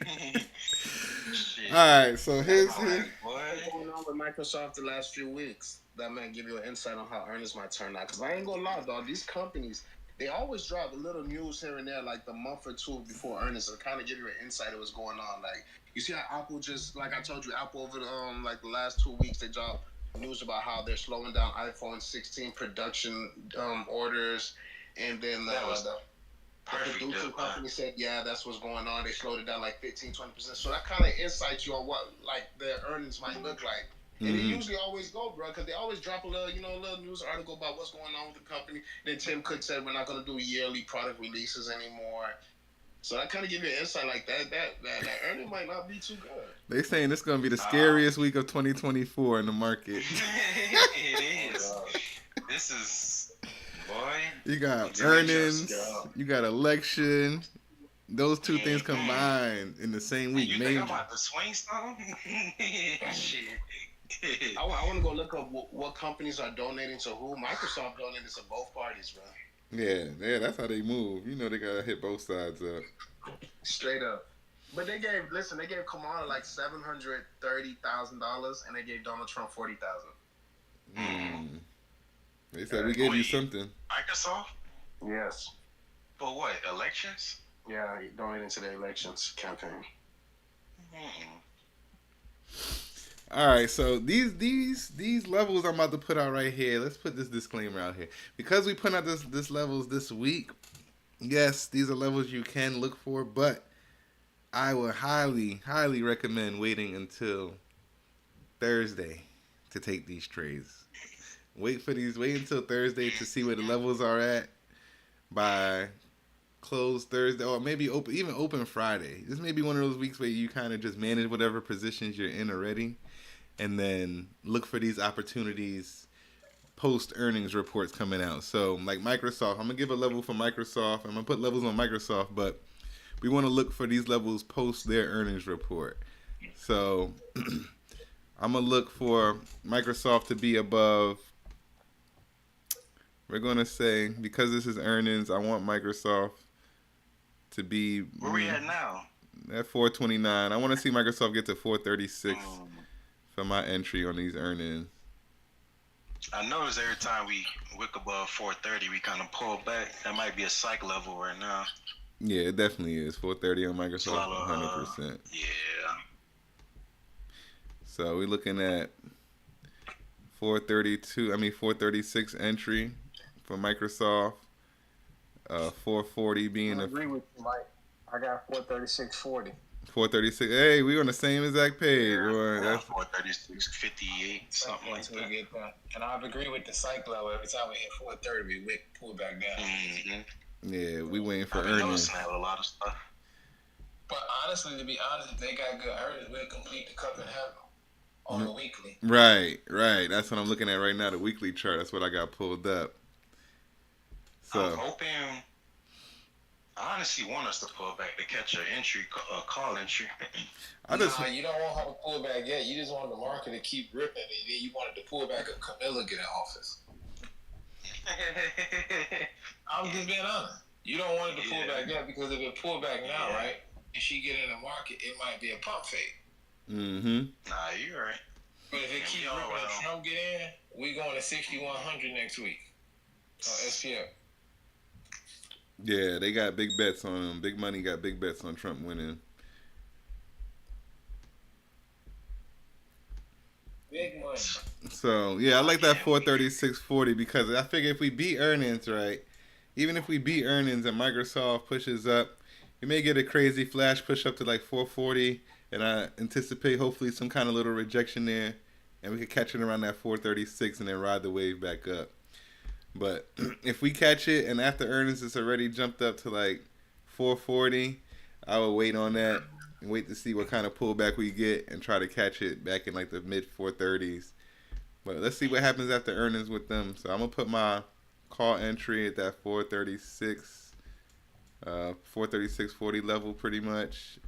Shit. All right, so here's what's going on with Microsoft the last few weeks. That might give you an insight on how earnings might turn out. Because I ain't gonna lie, dog. These companies, they always drop a little news here and there, like the month or two before earnings, to kind of give you an insight of what's going on. Like, you see how Apple just, like I told you, Apple over the like the last 2 weeks, they dropped news about how they're slowing down iPhone 16 production orders, and then the producer company said, yeah, that's what's going on. They slowed it down like 15-20%. So that kind of insights you on what like their earnings might look like. And it usually always go, bro, because they always drop a little, little news article about what's going on with the company. Then Tim Cook said we're not going to do yearly product releases anymore. So that kind of give you an insight like that earning might not be too good. They saying this is going to be the scariest week of 2024 in the market. It is. This is, boy. You got earnings, you got election. Those two things combined in the same week. You think I'm about to swing something? Shit. I want to go look up what companies are donating to who. Microsoft donated to both parties, bro. Yeah, that's how they move. You know they gotta hit both sides up. Straight up. But they gave Kamala like $730,000, and they gave Donald Trump $40,000. They said we gave you something. Microsoft? Yes. For what? Elections? Yeah, donating to the elections campaign. All right, so these levels I'm about to put out right here. Let's put this disclaimer out here because we put out this levels this week. Yes, these are levels you can look for, but I would highly recommend waiting until Thursday to take these trades. Wait until Thursday to see where the levels are at by close Thursday or maybe open Friday. This may be one of those weeks where you kind of just manage whatever positions you're in already. And then look for these opportunities post earnings reports coming out. So like Microsoft, I'm going to give a level for Microsoft. I'm going to put levels on Microsoft, but we want to look for these levels post their earnings report. So I'm going to look for Microsoft to be above. We're going to say, because this is earnings, I want Microsoft to be. Where we at now? At 429. I want to see Microsoft get to 436. For my entry on these earnings. I notice every time we wick above 430, we kind of pull back. That might be a psych level right now. Yeah, it definitely is. 430 on Microsoft, 100%. Yeah. So we're looking at 436 entry for Microsoft. 440 being I agree with you, Mike. I got 436.40. 436. Hey, we on the same exact page. Boy. That's 436.58, something like that. Get that. And I've agreed with the psych level. Every time we hit 430, we pull back down. Yeah, we waiting for I've been earnings. noticing that with a lot of stuff. But honestly, to be honest, if they got good earnings, we'll complete the cup and handle on the weekly. Right. That's what I'm looking at right now, the weekly chart. That's what I got pulled up. So I'm hoping. I honestly want us to pull back to catch an entry, call entry. You don't want her to pull back yet. You just want the market to keep ripping, and then you wanted to pull back if Camilla get in office. I'm just being honest. You don't want it to pull back yet because if it pull back now, right, if she get in the market, it might be a pump fake. Mm-hmm. Nah, you're right. But if it keep ripping and Trump get in, we going to 6,100 next week on SPF. Yeah, they got big bets on him. Big money got big bets on Trump winning. Big money. So, yeah, I like that 436.40 because I figure if we beat earnings, right, even if we beat earnings and Microsoft pushes up, we may get a crazy flash push up to like 440, and I anticipate hopefully some kind of little rejection there, and we could catch it around that 436 and then ride the wave back up. But if we catch it and after earnings it's already jumped up to like 440, I would wait on that and wait to see what kind of pullback we get and try to catch it back in like the mid 430s. But let's see what happens after earnings with them. So I'm going to put my call entry at that 436.40 level pretty much.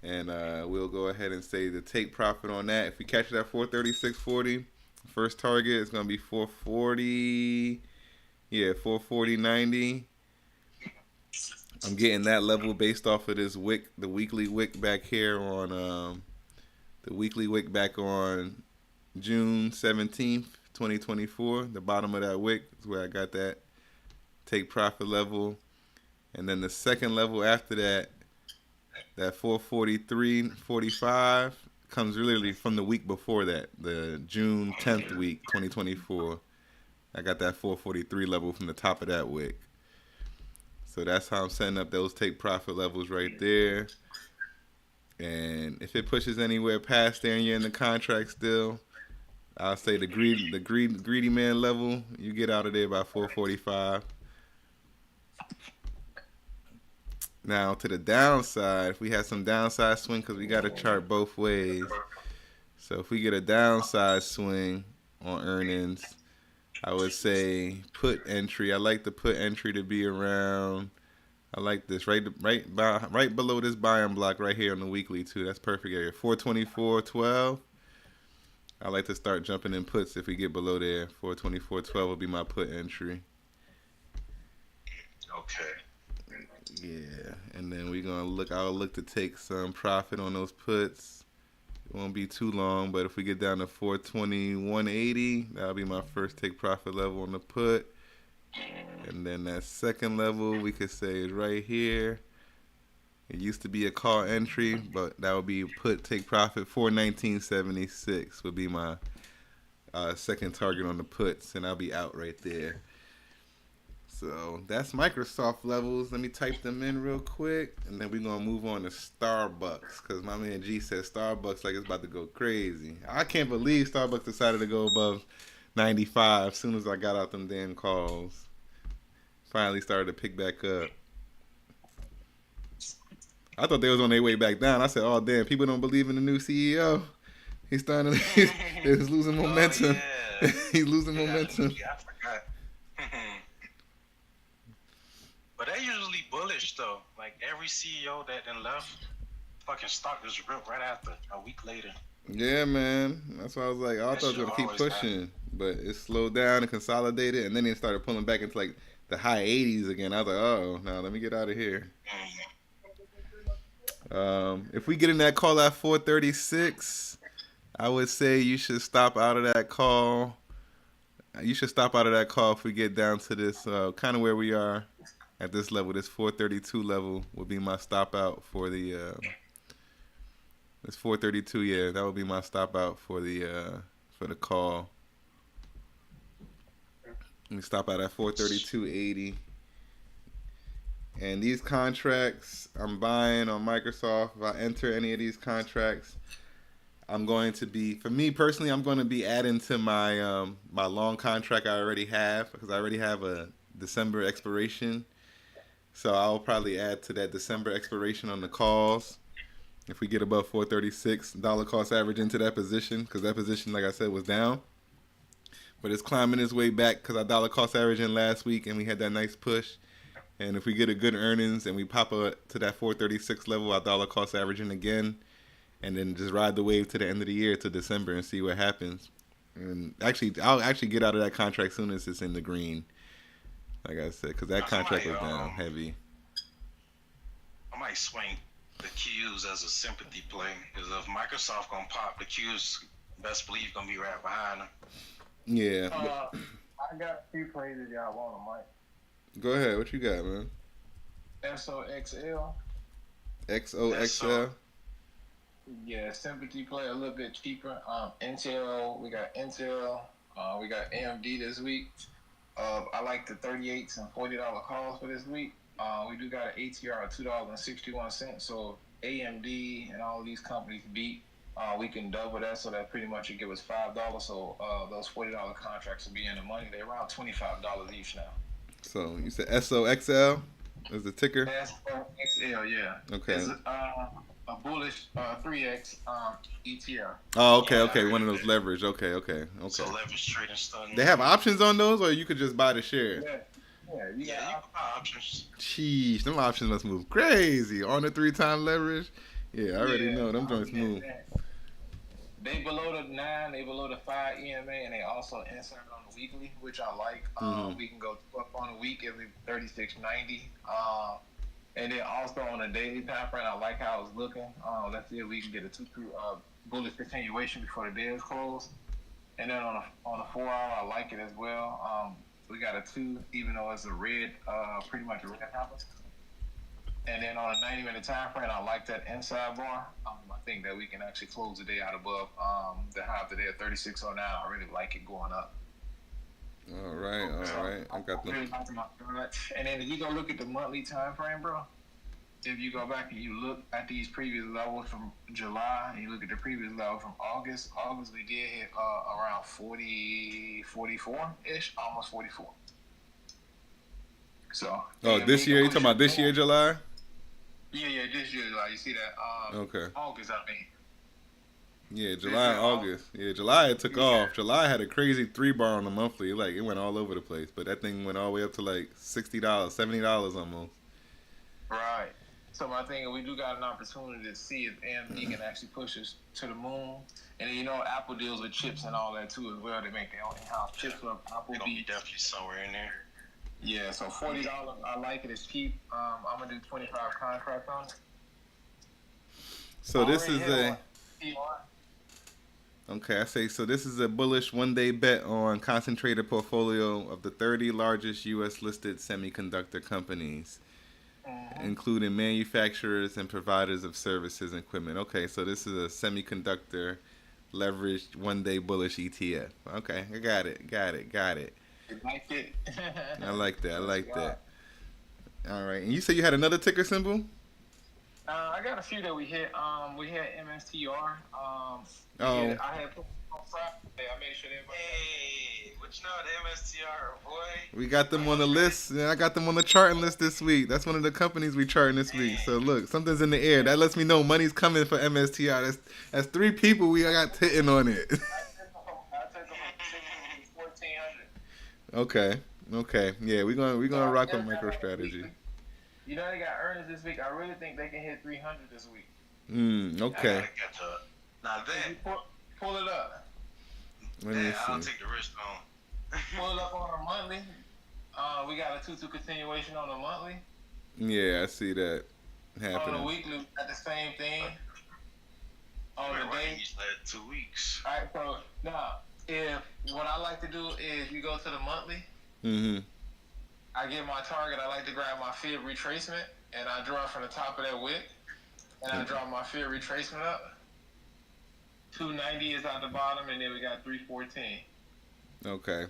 And we'll go ahead and say the take profit on that. If we catch it at 436.40, first target is going to be 440. Yeah, 440.90. I'm getting that level based off of this wick, the weekly wick back here on the weekly wick back on June 17th, 2024. The bottom of that wick is where I got that take profit level. And then the second level after that, that 443.45 comes literally from the week before that, the June 10th week, 2024. I got that 443 level from the top of that wick. So that's how I'm setting up those take profit levels right there. And if it pushes anywhere past there and you're in the contract still, I'll say the greedy man level, you get out of there by 445. Now to the downside, if we have some downside swing, because we got to chart both ways. So if we get a downside swing on earnings, I would say put entry. I like the put entry to be around. I like this right below this buying block right here on the weekly too. That's perfect area. 424.12. I like to start jumping in puts if we get below there. 424.12 will be my put entry. Okay. Yeah, and then we're gonna look. I'll look to take some profit on those puts. It won't be too long, but if we get down to 421.80, that'll be my first take profit level on the put. And then that second level we could say is right here. It used to be a call entry, but that would be put take profit. 419.76 would be my second target on the puts, and I'll be out right there. So that's Microsoft levels. Let me type them in real quick, and then we're going to move on to Starbucks, because my man G said Starbucks like it's about to go crazy. I can't believe Starbucks decided to go above 95 as soon as I got out them damn calls. Finally started to pick back up. I thought they was on their way back down. I said, oh, damn, people don't believe in the new CEO. He's starting to, he's losing momentum. Oh, yeah. He's losing momentum. Yeah, I forgot. But they're usually bullish though. Like every CEO that then left, fucking stock just ripped right after a week later. Yeah, man. That's why I was like, I thought it was gonna keep pushing, but it slowed down and consolidated, and then it started pulling back into like the high 80s again. I was like, oh, now let me get out of here. If we get in that call at 436, I would say you should stop out of that call. You should stop out of that call if we get down to this kind of where we are. At this level, this 432 level would be my stop out for the this 432. Yeah, that would be my stop out for the call. Let me stop out at 432.80, And these contracts I'm buying on Microsoft, if I enter any of these contracts, I'm going to be, for me personally, I'm going to be adding to my my long contract I already have, because I already have a December expiration. So I'll probably add to that December expiration on the calls. If we get above 436 dollar cost average into that position, because that position, like I said, was down, but it's climbing its way back because our dollar cost average in last week, and we had that nice push. And if we get a good earnings and we pop up to that 436 level, our dollar cost averaging again, and then just ride the wave to the end of the year to December and see what happens. And actually, I'll actually get out of that contract soon as it's in the green, like I said, because that contract was down heavy. I might swing the Qs as a sympathy play, because if Microsoft gonna pop, the Qs best believe gonna be right behind them. Yeah. I got a few plays if y'all want them, Mike. Go ahead. What you got, man? SOXL. XOXL. Yeah, sympathy play a little bit cheaper. Intel, we got Intel. We got AMD this week. I like the 38s and $40 calls for this week. We do got an ATR of $2.61. So AMD and all these companies beat. We can double that, so that pretty much would give us $5. So those $40 contracts will be in the money. They're around $25 each now. So you said SOXL is the ticker? SOXL, yeah. Okay. It's a bullish 3X ETR. Oh, okay. One of those leverage. Okay. So leverage trading stuff. They have options on those, or you could just buy the share? Yeah, you can buy options. Sheesh, them options must move crazy. On the 3-time leverage? Yeah, I already know. Them joints move. They below the 9, they below the 5 EMA, and they also insert on the weekly, which I like. We can go up on a week every 36.90. And then also on a daily time frame, I like how it's looking. Let's see if we can get a 2-2 bullish continuation before the day is closed. And then on a 4 hour, I like it as well. We got a 2, even though it's a red, pretty much a red compass. And then on a 90-minute time frame, I like that inside bar. I think that we can actually close the day out above the high of the day at 36.09. I really like it going up. All right. I got them. And then if you go look at the monthly time frame, bro, if you go back and you look at these previous levels from July, and you look at the previous level from August we did hit around 44-ish, almost 44. So. This year? You talking about this year, July? Yeah, this year, July. You see that? Okay. August, I mean. Yeah, July, August. Yeah, July it took off. July had a crazy 3-bar on the monthly. Like, it went all over the place. But that thing went all the way up to like $60, $70 almost. Right. So my thing is, we do got an opportunity to see if AMD can actually push us to the moon. And then, Apple deals with chips and all that too as well. They make their own in-house chips. Apple be definitely somewhere in there. Yeah, so $40, I like it. It's cheap. I'm gonna do 25 contracts on it. So this is so this is a bullish 1-day bet on concentrated portfolio of the 30 largest U.S. listed semiconductor companies, including manufacturers and providers of services and equipment. Okay, so this is a semiconductor leveraged 1-day bullish ETF. Okay, I got it. You like it? I like that. All right, and you said you had another ticker symbol? I got a few that we hit. We had MSTR. I had put on Friday. I made sure everybody. Hey, what you know the MSTR, boy? We got them on the list. And I got them on the charting list this week. That's one of the companies we charting this week. So look, something's in the air. That lets me know money's coming for MSTR. That's 3 people we got hitting on it. I took them from 1,400. Okay. Yeah, we're gonna rock on MicroStrategy. They got earnings this week. I really think they can hit 300 this week. Okay. I gotta catch up. Now that pull it up. Let me see. I'll take the risk on. Pull it up on a monthly. We got a 2-2 continuation on a monthly. Yeah, I see that happening. On the weekly, we got the same thing. On the day, you said 2 weeks. All right, so now, if what I like to do is you go to the monthly. I get my target. I like to grab my fib retracement, and I draw from the top of that wick, and I draw my fib retracement up. 290 is at the bottom, and then we got 314. Okay.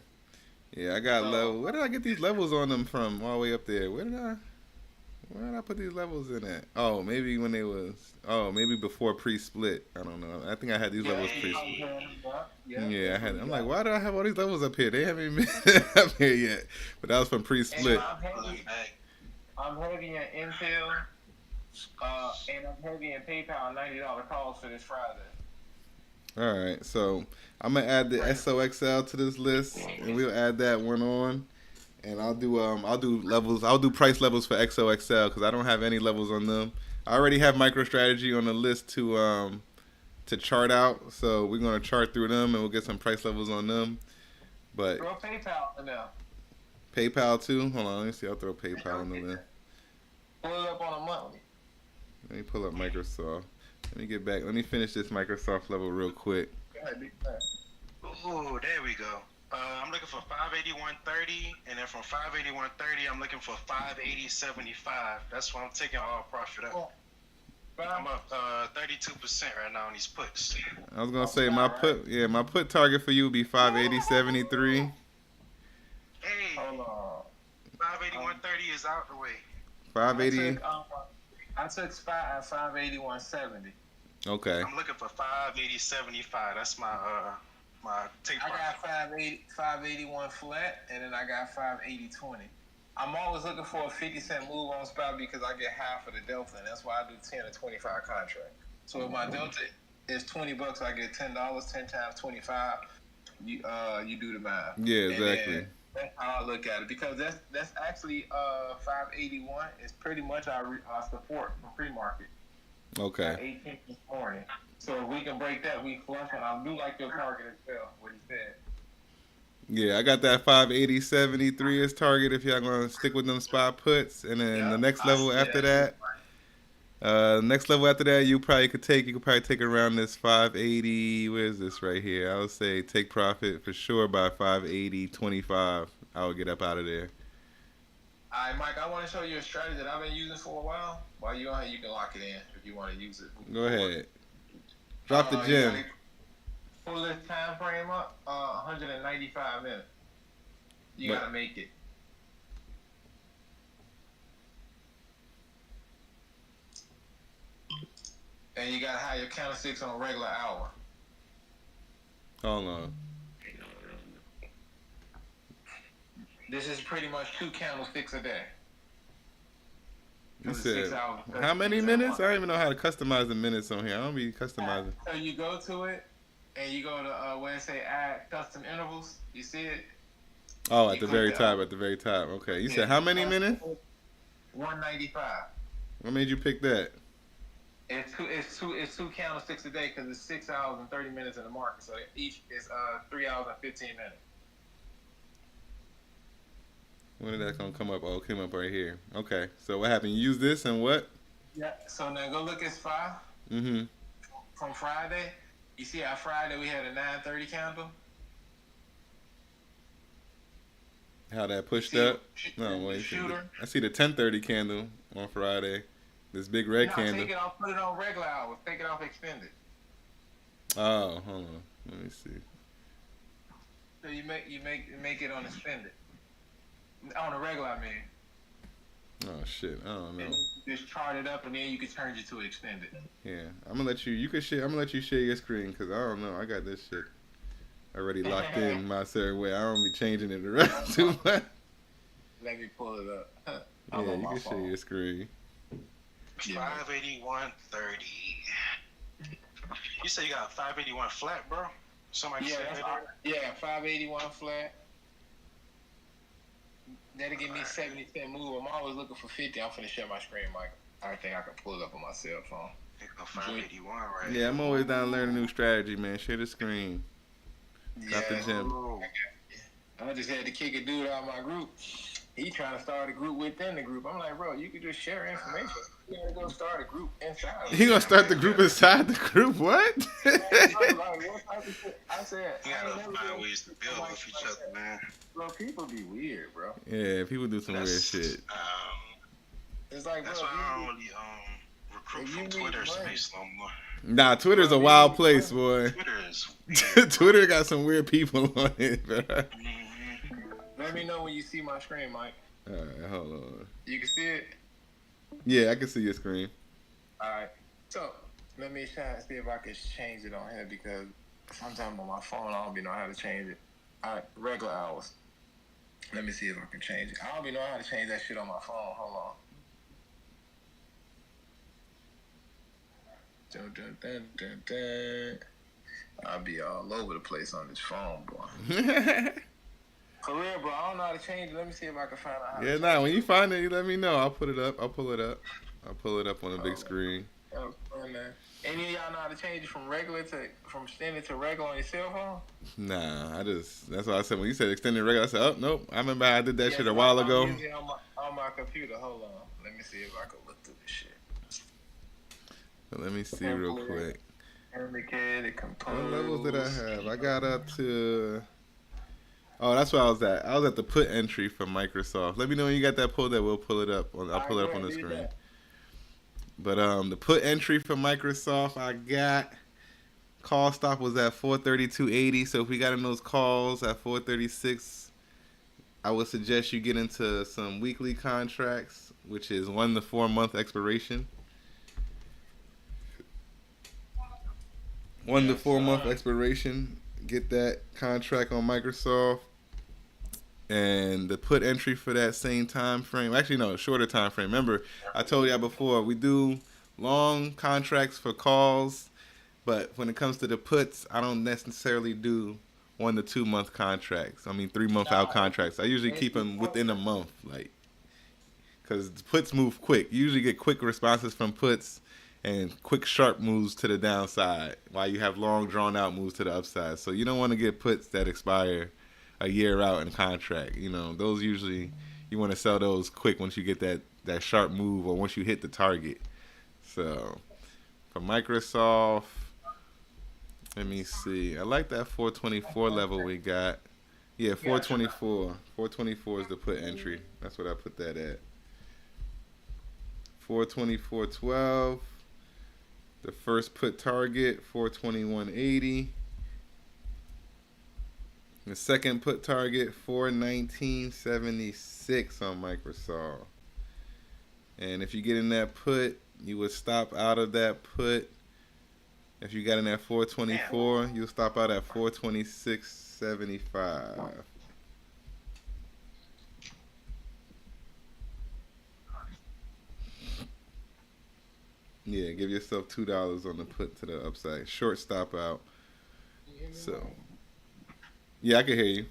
Yeah, I got level. Where did I get these levels on them from? All the way up there. Where did I? Where did I put these levels in at? Oh, maybe when they was. Oh, maybe before pre-split. I don't know. I think I had these levels pre-split. Yeah, I had. I'm like, why do I have all these levels up here? They haven't even been up here yet. But that was from pre-split. I'm heavy in Intel, and I'm heavy in PayPal. $90 calls for this Friday. All right, so I'm gonna add the SOXL to this list, and we'll add that one on. And I'll do levels. I'll do price levels for XOXL because I don't have any levels on them. I already have MicroStrategy on the list to chart out, so we're gonna chart through them and we'll get some price levels on them. But throw PayPal in there. PayPal too. Hold on, let me see. I'll throw PayPal in there. Pull it up on a monthly. Let me pull up Microsoft. Let me get back. Let me finish this Microsoft level real quick. Oh, there we go. I'm looking for 581.30, and then from 581.30, I'm looking for 580.75. That's why I'm taking all profit up. I'm up 32% right now on these puts. I was gonna say my put target for you would be 580.73. Hey, 581.30 is out the way. 580. I took 581.70. Okay. I'm looking for 580.75. That's my take. I got 581 flat, and then I got 580.20. I'm always looking for a 50-cent move on spot because I get half of the delta, and that's why I do 10 or 25 contract. So if my delta is $20, I get $10. 10 times 25. You do the math. Yeah, exactly. That's how I look at it because that's actually 581 is pretty much our support from pre-market. Okay. 18 this morning. So if we can break that, we flush, and I do like your target as well. What he said. Yeah, I got that 580.73 as target if y'all gonna stick with them spot puts, and then the next level after that. Next level after that, you could probably take around this 580. Where is this right here? I would say take profit for sure by 580.25. I would get up out of there. All right, Mike, I want to show you a strategy that I've been using for a while. While you're on here, you can lock it in if you want to use it. Go ahead. Drop the gem. Pull this time frame up, 195 minutes. You got to make it. And you got to have your candlesticks on a regular hour. Hold on. This is pretty much 2 candlesticks a day. You said, how many minutes? I don't even know how to customize the minutes on here. I don't be customizing. So you go to it, and you go to where it say add custom intervals. You see it? Oh, at the very top, Okay. You said how many minutes? 195. What made you pick that? It's two candlesticks a day because it's 6 hours and 30 minutes in the market. So each is 3 hours and 15 minutes. When did that gonna come up? Oh, it came up right here. Okay. So what happened? You use this and what? Yeah. So now go look at SPY. Mm-hmm. From Friday. You see how Friday we had a 9:30 candle? How that pushed up? No, wait. I see the 10:30 candle on Friday. This big red candle. Take it off. Put it on regular hours. Take it off extended. Oh, hold on. Let me see. So you make it on extended. On a regular, I mean. Oh shit! I don't know. And just chart it up, and then you can turn it to extended. Yeah, I'm gonna let you. You can share. I'm gonna let you share your screen because I don't know. I got this shit already locked in my certain way. I don't be changing it around too much. Let me pull it up. Yeah, you can share your screen. 581.30. You say you got 581 flat, bro? Somebody said that? Yeah, 581 flat. That'll give me 70-cent move. I'm always looking for 50. I'm finna share my screen, Mike. I think I can pull it up on my cell phone. 581, right? Yeah, I'm always down to learn a new strategy, man. Share the screen. Drop the gem. I just had to kick a dude out of my group. He trying to start a group within the group. I'm like, bro, you could just share information. You gotta go start a group inside. He gonna start the group inside the group? What? I said, you gotta find ways to build with each other, man. Bro, people be weird, bro. Yeah, people do some weird shit. It's like, that's bro, why I don't really recruit from Twitter space no more. Nah, Twitter's a wild place, boy. Twitter is weird. Twitter got some weird people on it, bro. Let me know when you see my screen, Mike. Alright, hold on. You can see it? Yeah, I can see your screen. All right. So let me try to see if I can change it on here because sometimes on my phone I don't be know how to change it. All right, regular hours. Let me see if I can change it. I don't be know how to change that shit on my phone. Hold on. Dun, dun, dun, dun, dun. I'll be all over the place on this phone, boy. For real, bro. I don't know how to change it. Let me see if I can find out how to change when you find it, you let me know. I'll put it up. I'll pull it up. I'll pull it up on the big screen. Any of y'all know how to change it from extended to regular on your cell phone? Nah, that's what I said. When you said extended regular, I said, oh, nope. I remember I did that shit a while ago. I'm using it on my computer. Hold on. Let me see if I can look through this shit. But let me see real quick. Indicated, compose. What levels did I have? I got up to... Oh, that's where I was at. I was at the put entry from Microsoft. Let me know when you got that pulled up. We'll pull it up. I'll pull it up on the screen. That. But the put entry from Microsoft, I got... Call stop was at 432.80. So if we got in those calls at 436, I would suggest you get into some weekly contracts, which is 1 to 4 month expiration. 1 to 4 month expiration. Get that contract on Microsoft. And the put entry for that same time frame. Actually, no, shorter time frame. Remember, I told y'all before, we do long contracts for calls. But when it comes to the puts, I don't necessarily do 1 to 2 month contracts. 3 month out contracts. I usually keep them within a month, because puts move quick. You usually get quick responses from puts and quick sharp moves to the downside, while you have long drawn out moves to the upside. So you don't want to get puts that expire a year out in contract. Those usually you want to sell those quick once you get that sharp move or once you hit the target. So for Microsoft. Let me see. I like that 424 level we got. Yeah, 424. 424 is the put entry. That's what I put that at. 424.12. The first put target, 421.80. The second put target, 419.76 on Microsoft. And if you get in that put, you would stop out of that put. If you got in at 424, you'll stop out at 426.75. Yeah, give yourself $2 on the put to the upside. Short stop out. So, yeah, I can hear you.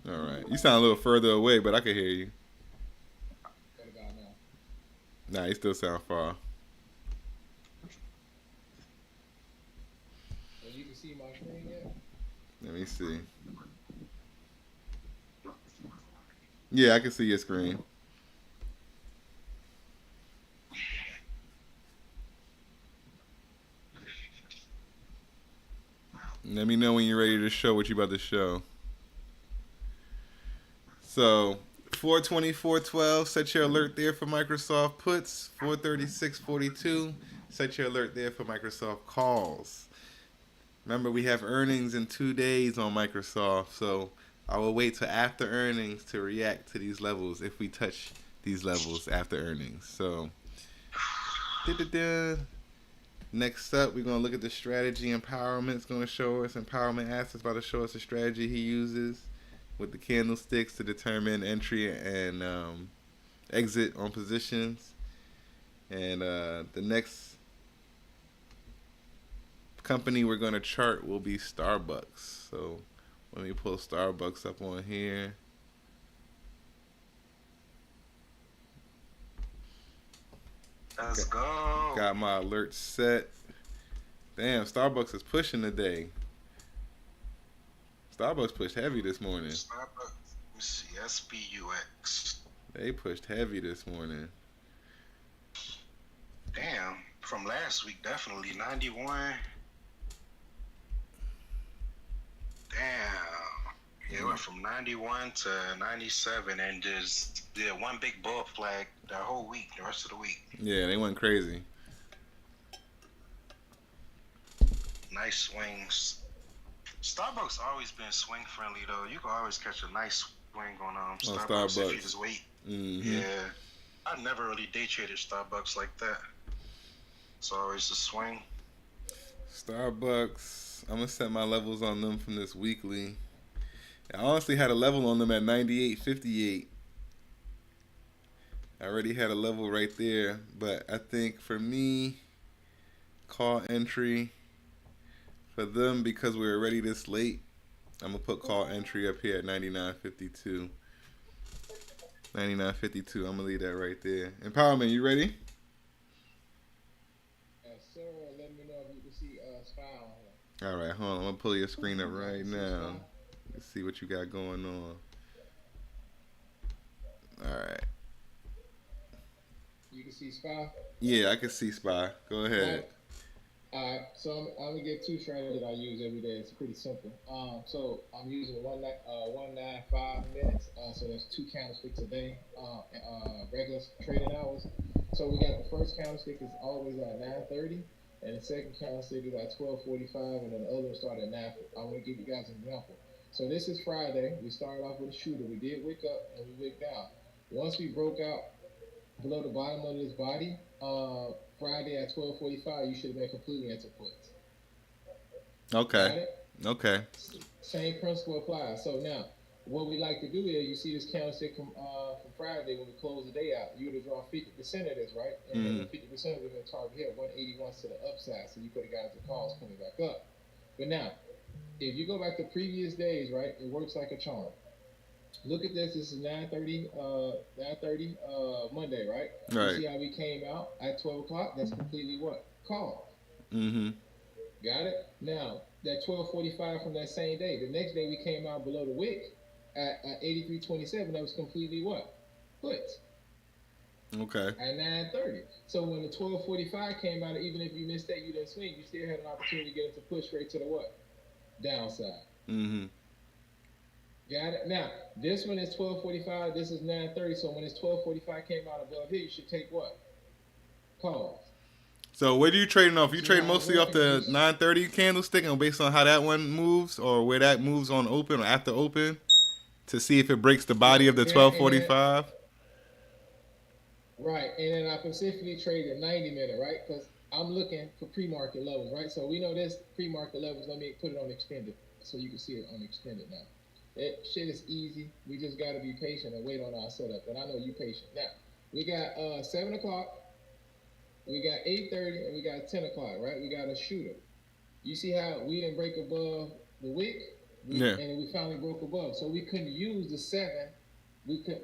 All right. You sound a little further away, but I can hear you. Nah, you still sound far. See my screen yet? Let me see. Yeah, I can see your screen. Let me know when you're ready to show what you're about to show. So 424.12, set your alert there for Microsoft puts. 436.42, set your alert there for Microsoft calls. Remember, we have earnings in 2 days on Microsoft, so I will wait till after earnings to react to these levels if we touch these levels after earnings. So, next up, we're going to look at the strategy empowerment. It's going to show us empowerment assets, about to show us the strategy he uses with the candlesticks to determine entry and exit on positions. And the next company we're going to chart will be Starbucks. So let me pull Starbucks up on here. Let's go. Got my alert set. Damn, Starbucks is pushing today. Starbucks pushed heavy this morning. Starbucks. Let me see. SBUX. They pushed heavy this morning. Damn. From last week, definitely 91. Damn. It went from 91 to 97 and just did one big bull flag the whole week, the rest of the week. Yeah, they went crazy. Nice swings. Starbucks always been swing friendly though. You can always catch a nice swing on Oh, Starbucks if you Starbucks. just wait. Mm-hmm. Yeah, I never really day traded Starbucks like that. It's always a swing. Starbucks. I'm gonna set my levels on them from this weekly. I honestly had a level on them at 98.58. I already had a level right there, but I think for me, call entry for them because we're already this late. I'm gonna put call entry up here at 99.52. 99.52. I'm gonna leave that right there. Empowerment, you ready? Yes, sir. Let me know if you can see Spy on here. All right, hold on. I'm gonna pull your screen up right now. Let's see what you got going on. All right. You can see Spy. Yeah, I can see Spy. Go ahead. Alright, so I'm gonna get two strategies that I use every day. It's pretty simple. So I'm using 195 minutes. So there's two candlesticks a day, regular trading hours. So we got the first candlestick is always at 9:30, and the second candlestick is at 12:45, and then the other one started at 9. I want to give you guys an example. So this is Friday. We started off with a shooter. We did wick up and we wicked down. Once we broke out below the bottom of this body, Friday at 12:45, you should have been completely into puts. Okay. Okay. Same principle applies. So now, what we like to do is, you see this candlestick from Friday when we close the day out, you would have drawn 50% of this, right? And then 50% of it in target here, 181 to the upside. So you could have got the calls coming back up. But now, if you go back to previous days, right, it works like a charm. Look at this. This is 9:30 Monday, right? Right. You see how we came out at 12 o'clock? That's completely what? Call. Mm-hmm. Got it? Now, that 12:45 from that same day, the next day we came out below the wick at 83.27. That was completely what? Put. Okay. At 9:30. So when the 12:45 came out, even if you missed that, you didn't swing, you still had an opportunity to get into push straight to the what? Downside. Mm-hmm. Got it? Now, this one is 12:45. This is 9:30. So when it's 12:45 came out above here, you should take what? Calls. So what are you trading off? You trade mostly off the 9:30 candlestick and based on how that one moves or where that moves on open or after open to see if it breaks the body of the 12:45? Right. And then I specifically trade the 90-minute, right? Because I'm looking for pre-market levels, right? So we know this pre-market levels. Let me put it on extended so you can see it on extended now. That shit is easy. We just got to be patient and wait on our setup. And I know you patient. Now, we got 7 o'clock, we got 8:30, and we got 10 o'clock, right? We got a shooter. You see how we didn't break above the wick? Yeah. And we finally broke above. So we couldn't use the 7.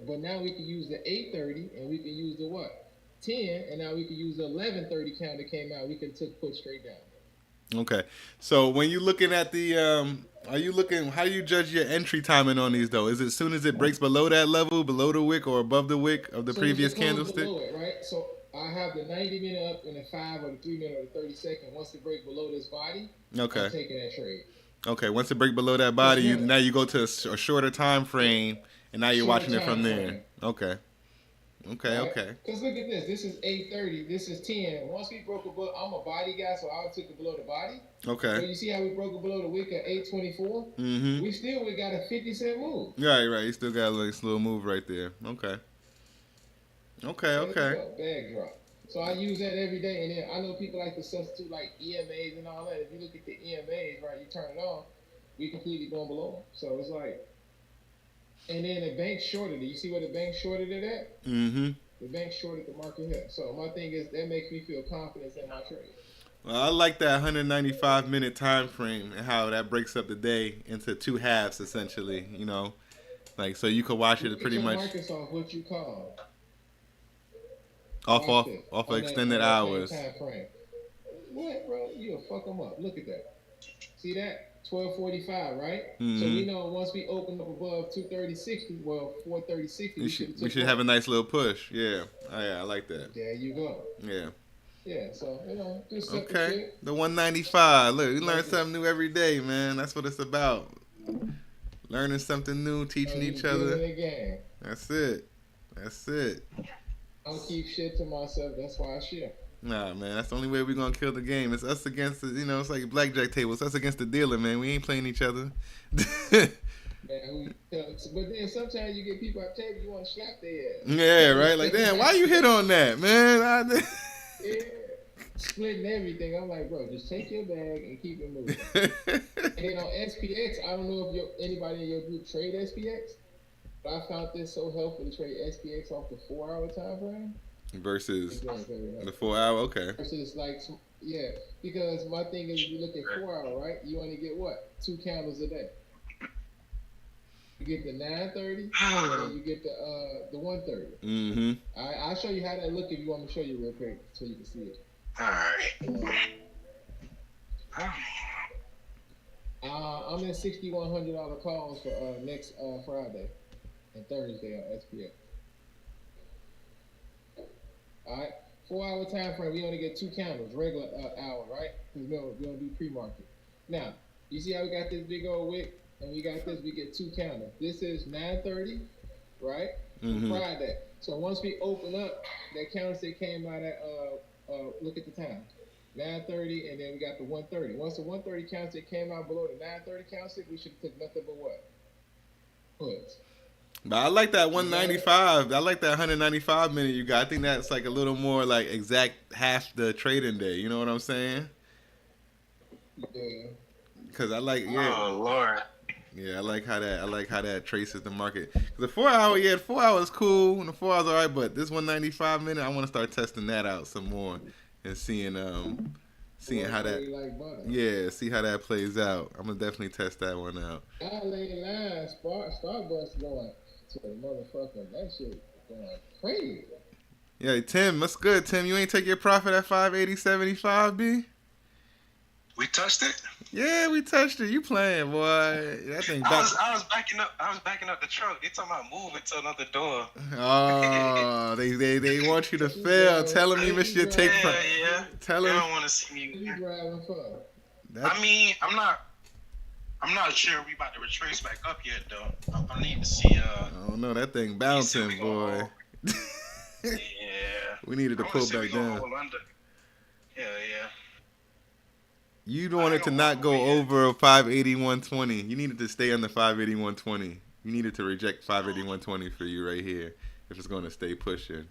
But now we can use the 8:30, and we can use the what? 10, and now we can use the 11:30 count that came out. We can put straight down. Okay. So when you're looking at the, how do you judge your entry timing on these though? Is it as soon as it breaks below that level, below the wick or above the wick of the previous candlestick? Below it, right? So I have the 90-minute up and the 5 or the 3-minute or the 30-second. Once it break below this body, okay, I'm taking that trade. Okay. Once it break below that body, now you go to a shorter time frame, and now you're watching it from there. Okay. Okay, right? Okay. Because look at this. This is 8:30. This is 10. Once we broke above, I'm a body guy, so I took it below the body. Okay. So you see how we broke it below the wick at 8:24? Mm-hmm. We got a 50-cent move. Right. You still got a nice little move right there. Okay. Bag drop. So I use that every day, and then I know people like to substitute like EMAs and all that. If you look at the EMAs, right, you turn it on, we completely going below them. So it's like. And then the bank shorted it. You see where the bank shorted it at? Mm-hmm. The bank shorted the market here. So my thing is that makes me feel confidence in my trade. Well, I like that 195-minute time frame and how that breaks up the day into two halves, essentially. You know, like so you could watch it pretty much. Markets off what you call off extended hours. Time frame. What, bro? You'll fuck them up. Look at that. See that? 12:45, right? Mm-hmm. So we know once we open up above 230.60, well 430.60, we should have a nice little push. Yeah, I like that. There you go. Yeah. Yeah. So just okay. Shit. The 195. Look, we learn something new every day, man. That's what it's about. Learning something new, teaching each other. That's it. I don't keep shit to myself. That's why I share. Nah, man, that's the only way we're gonna kill the game. It's us against the, it's like a blackjack table. It's us against the dealer, man. We ain't playing each other. And but then sometimes you get people at the table, you want to slap their ass. Yeah, right. Like, damn, why you hit on that, man? Yeah, splitting everything. I'm like, bro, just take your bag and keep it moving. And then on SPX, I don't know if anybody in your group trade SPX, but I found this so helpful to trade SPX off the 4-hour time frame versus the 4 hour. Okay. Versus like, yeah, because my thing is, you look at 4 hour, right? You only get what? 2 candles a day. You get the 9:30, and you get the 1:30. Mm-hmm. I'll show you how that look if you want me to show you real quick so you can see it. All right. I'm in $6,100 calls for next Friday and Thursday on SPX. All right, 4-hour time frame. We only get 2 candles, regular hour, right? Because we don't do pre-market. Now, you see how we got this big old wick, and we got this. We get 2 candles. This is 9:30, right? Mm-hmm. Friday. So once we open up, that candlestick came out at look at the time. 9:30, and then we got the 1:30. Once the 1:30 candlestick came out below the 9:30 candlestick, we should have took nothing but what? Puts. But I like that 195. I like that 195 minute you got. I think that's like a little more like exact half the trading day. You know what I'm saying? Yeah. Because I like Oh Lord. Yeah, I like how that traces the market. The 4 hour, the 4 hours is cool, and the 4 hours all right. But this 195 minute, I want to start testing that out some more and seeing how that see how that plays out. I'm gonna definitely test that one out. I lay line, Starbucks going to the motherfucker. That shit going crazy. Yeah, Tim, that's good. Tim, you ain't take your profit at 580.75, B? We touched it. Yeah, we touched it. You playing, boy? That thing. I was backing up. I was backing up the truck. They talking about moving to another door. Oh, they want you to fail. Tell them you missed your take. Yeah. Tell them. They don't want to see me. I mean, I'm not sure we about to retrace back up yet though. I need to see. I don't know. That thing bouncing, boy. Yeah. We needed to pull back down. Yeah. You wanted to not go over 581.20. You needed to stay under 581.20. You needed to reject 581.20 for you right here if it's going to stay pushing.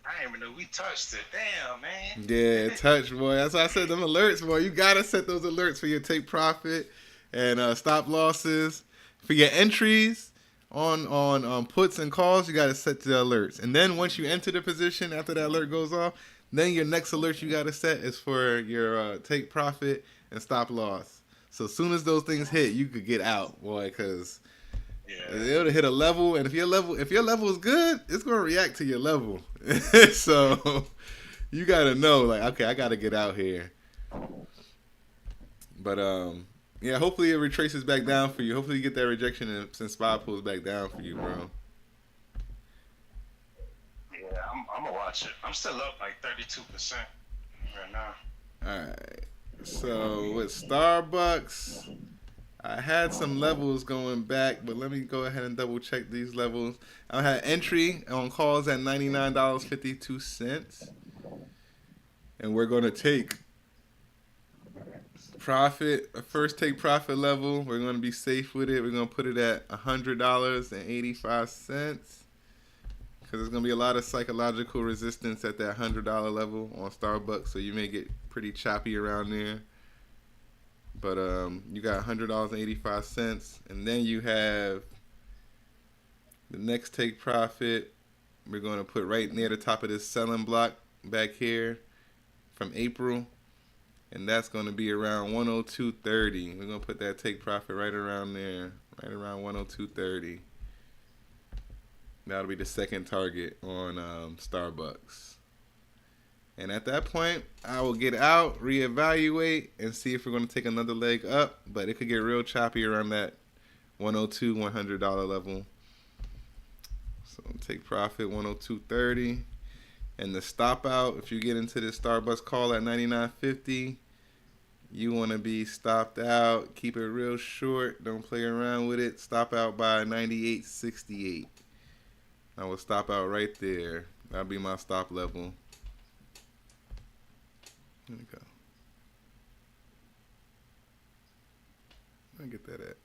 I didn't even know we touched it. Damn, man. Yeah, touch, boy. That's why I said them alerts, boy. You got to set those alerts for your take profit and stop losses. For your entries on puts and calls, you got to set the alerts. And then once you enter the position, after that alert goes off, then your next alert you got to set is for your take profit and stop loss. So as soon as those things hit, you could get out, boy, because it'll hit a level, and if your level is good, it's gonna react to your level. So you gotta know, like, okay, I gotta get out here. But hopefully it retraces back down for you. Hopefully you get that rejection and since SPY pulls back down for you, bro. Yeah, I'm gonna watch it. I'm still up like 32% right now. All right. So with Starbucks, I had some levels going back, but let me go ahead and double check these levels. I had entry on calls at $99.52, and we're gonna take profit. A first take profit level. We're gonna be safe with it. We're gonna put it at $100.85. Because there's going to be a lot of psychological resistance at that $100 level on Starbucks, so you may get pretty choppy around there. But you got $100.85, and then you have the next take profit. We're going to put right near the top of this selling block back here from April, and that's going to be around 102.30. We're going to put that take profit right around there, right around 102.30. That'll be the second target on Starbucks. And at that point, I will get out, reevaluate, and see if we're going to take another leg up. But it could get real choppy around that $102, $100 level. So take profit, 102.30. And the stop out, if you get into this Starbucks call at $99.50, you want to be stopped out. Keep it real short. Don't play around with it. Stop out by $98.68. I will stop out right there. That'll be my stop level. There we go. Where I get that at?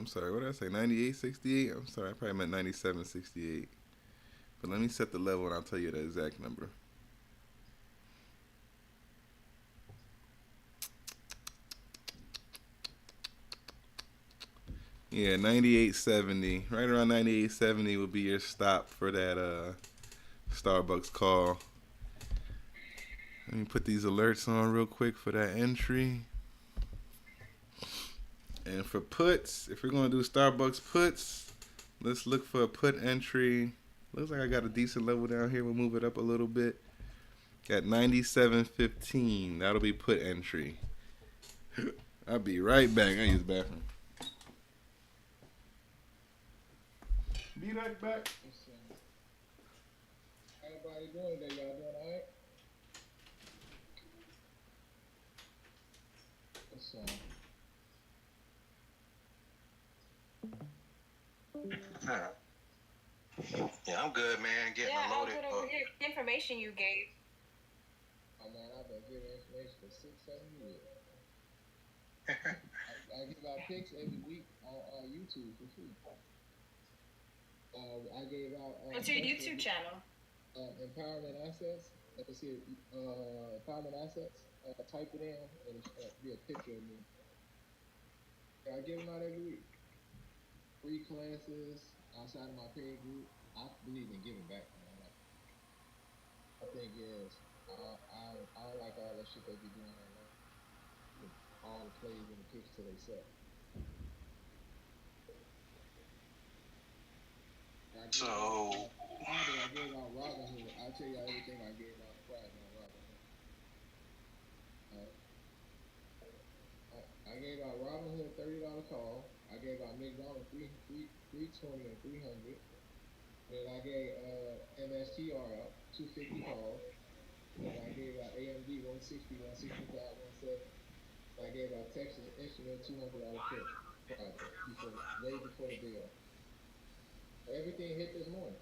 I'm sorry, what did I say? 98.68? I'm sorry, I probably meant 97.68. But let me set the level and I'll tell you the exact number. Yeah, 98.70. Right around 98.70 would be your stop for that Starbucks call. Let me put these alerts on real quick for that entry. And for puts, if we're going to do Starbucks puts, let's look for a put entry. Looks like I got a decent level down here. We'll move it up a little bit. Got 97.15. That'll be put entry. I'll be right back. I use the bathroom. Be right back. How everybody doing today? Y'all doing alright? What's Yeah, I'm good, man. Getting loaded. Yeah, over here. The information you gave. Oh man, I've been giving information for 6-7 years. I give out picks every week on YouTube for free. I gave out. What's your YouTube channel? Empowerment Assets. Let me see. Empowerment Assets. Type it in and it'll be a picture of me. I give them out every week. Free classes outside of my paid group. I believe in giving back, man. I think I don't like all that shit they be doing right now. All the plays and the picks to themselves. So I gave out Robinhood. I'll tell you everything I gave out Friday on Robinhood. I gave out Robinhood $30 call. I gave out McDonald's 320 and 300. Then I gave MSTR out 250 call. Then I gave out AMD 160, 165, 170. I gave out Texas Instrument $200 pick way before the bill. Everything hit this morning.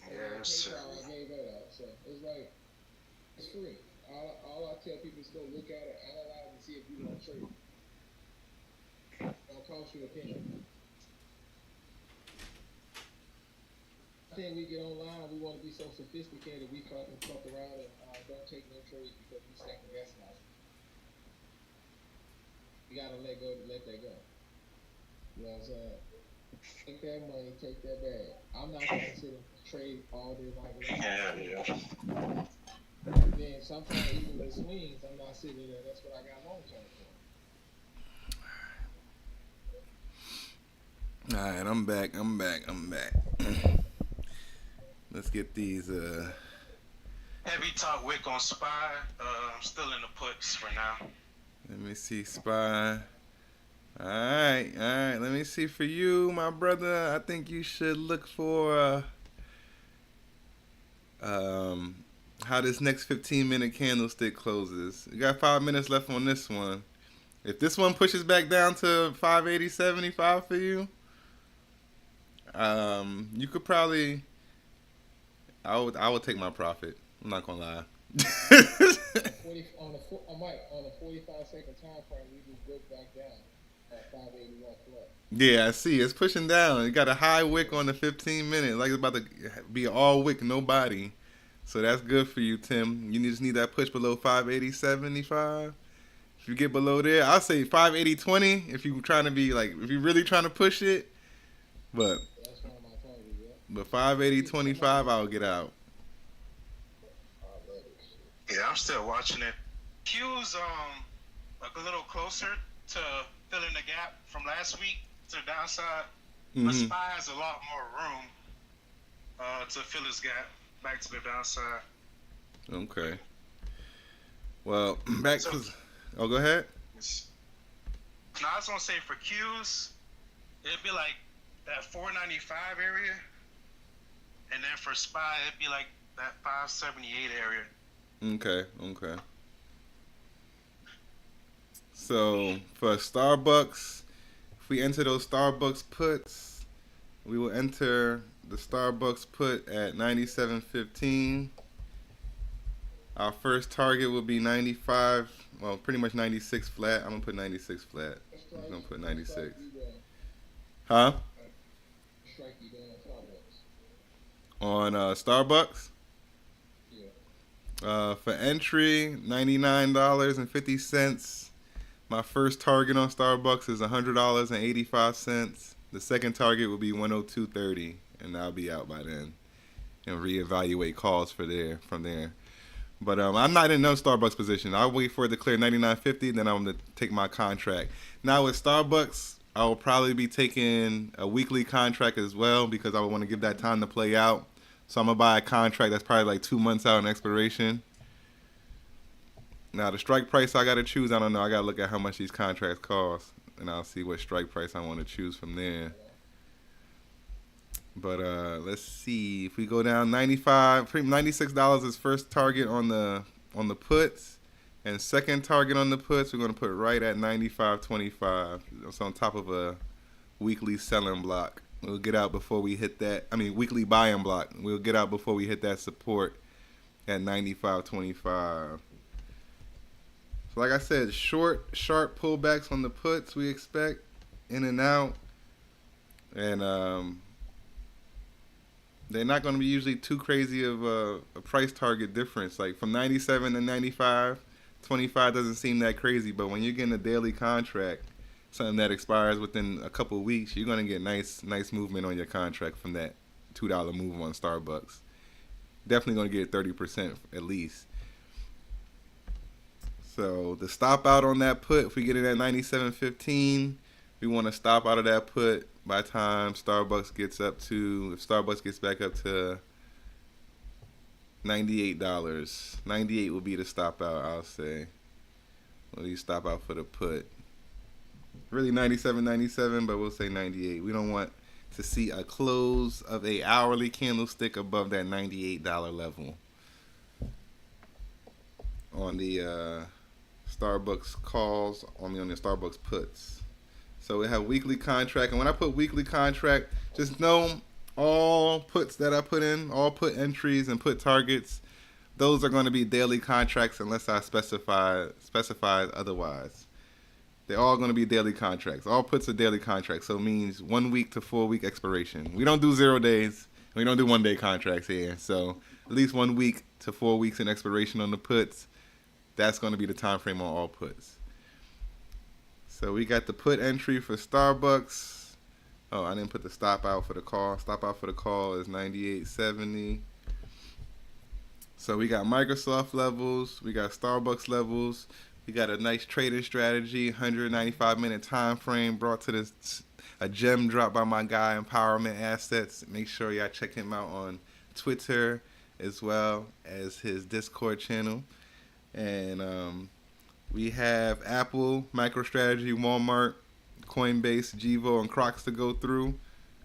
yes, I gave that out. So it's like, it's free. All I tell people is go look at it, analyze, and see if you want to trade. Don't cost you a penny. I think we get online, we want to be so sophisticated, we fuck around and don't take no trades because we second guessing ourselves. You gotta let that go. You know what I'm saying? Take that money, take that bag. I'm not gonna sit and trade all day long. yeah. Then sometimes even with swings, I'm not sitting there. That's what I got long term for. All right, I'm back. Let's get these. Heavy talk wick on SPY. I'm still in the puts for now. Let me see, SPY. All right. Let me see for you, my brother. I think you should look for how this next 15-minute candlestick closes. You got 5 minutes left on this one. If this one pushes back down to 580.75 for you, you could probably. I would take my profit. I'm not gonna lie. On a 45-second time frame, we just broke back down at 581 flat. Yeah, I see. It's pushing down. It got a high wick on the 15-minute. Like it's about to be all wick, no body. So that's good for you, Tim. You just need that push below 580.75. If you get below there, I'll say 580.20 if you're trying to be like, if you're really trying to push it. But that's one of my targets, yeah. But 580.25, I'll get out. Yeah, I'm still watching it. Q's like a little closer to filling the gap from last week to the downside. But SPY has a lot more room to fill his gap back to the downside. Okay. Well, back to. Oh, go ahead. Now, I was gonna say for Q's, it'd be like that 495 area, and then for SPY, it'd be like that 578 area. Okay. So for Starbucks, if we enter those Starbucks puts, we will enter the Starbucks put at 97.15. Our first target will be 95. Well, pretty much 96 flat. I'm gonna put 96 flat. Let's I'm gonna put 96. You Huh? strike you down Starbucks. On Starbucks. Yeah. For entry, $99.50. My first target on Starbucks is $100.85. The second target will be $102.30, and I'll be out by then. And reevaluate calls from there. But I'm not in no Starbucks position. I'll wait for it to clear $99.50, then I'm gonna take my contract. Now with Starbucks, I will probably be taking a weekly contract as well because I want to give that time to play out. So I'm gonna buy a contract that's probably like 2 months out in expiration. Now the strike price I gotta choose, I don't know. I gotta look at how much these contracts cost, and I'll see what strike price I want to choose from there. But let's see. If we go down $96 is first target on the puts, and second target on the puts we're gonna put right at $95.25. It's on top of a weekly selling block. We'll get out before we hit that. Weekly buying block. We'll get out before we hit that support at $95.25. So like I said, short, sharp pullbacks on the puts we expect, in and out, and they're not going to be usually too crazy of a price target difference. Like from 97 to 95, 25 doesn't seem that crazy. But when you're getting a daily contract, something that expires within a couple of weeks, you're going to get nice movement on your contract from that $2 move on Starbucks. Definitely going to get 30% at least. So the stop out on that put, if we get it at 97.15, we want to stop out of that put by the time Starbucks gets back up to $98. 98 will be the stop out, I'll say. Well, you stop out for the put. Really 97, but we'll say 98. We don't want to see a close of a hourly candlestick above that $98 level on the Starbucks calls, on the Starbucks puts. So we have weekly contract, and when I put weekly contract, just know all puts that I put in, all put entries and put targets, those are going to be daily contracts unless I specify otherwise. They're all going to be daily contracts. All puts are daily contracts, so it means 1 week to 4 week expiration. We don't do 0 days. We don't do 1 day contracts here. So at least 1 week to 4 weeks in expiration on the puts. That's going to be the time frame on all puts. So we got the put entry for Starbucks. Oh, I didn't put the stop out for the call. Stop out for the call is 98.70. So we got Microsoft levels. We got Starbucks levels. We got a nice trading strategy, 195-minute time frame brought to this, a gem drop by my guy, Empowerment Assets. Make sure y'all check him out on Twitter as well as his Discord channel. And we have Apple, MicroStrategy, Walmart, Coinbase, Jivo, and Crocs to go through.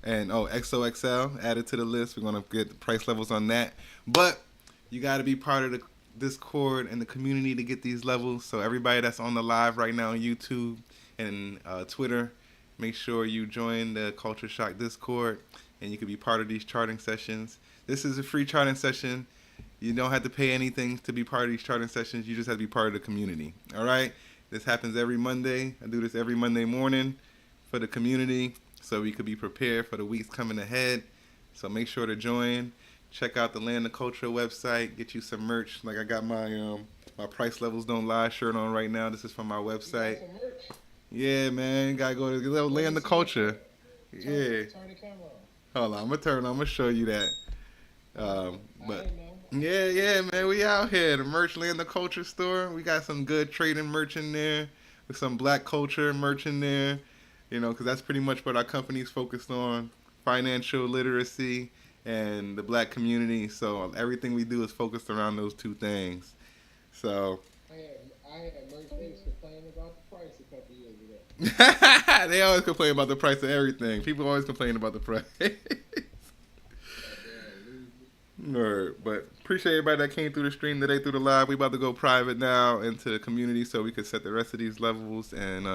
And XOXL added to the list. We're going to get the price levels on that. But you got to be part of the Discord and the community to get these levels. So everybody that's on the live right now on YouTube and Twitter, make sure you join the Culture Shock Discord and you can be part of these charting sessions. This is a free charting session. You don't have to pay anything to be part of these charting sessions. You just have to be part of the community. All right? This happens every Monday. I do this every Monday morning for the community so we could be prepared for the weeks coming ahead. So make sure to join. Check out the Land of Culture website. Get you some merch. Like I got my my Price Levels Don't Lie shirt on right now. This is from my website. Yeah, man. Gotta go to the Land of Culture. Yeah. Turn the camera on. Hold on. I'm gonna show you that. But yeah, man. We out here. The merch Land of Culture store. We got some good trading merch in there with some black culture merch in there. You know, because that's pretty much what our company's focused on: financial literacy and the black community. So everything we do is focused around those two things. So I had merch niggas complaining about the price a couple years ago. They always complain about the price of everything. People always complain about the price. Nerd. But appreciate everybody that came through the stream today, through the live. We about to go private now into the community so we can set the rest of these levels and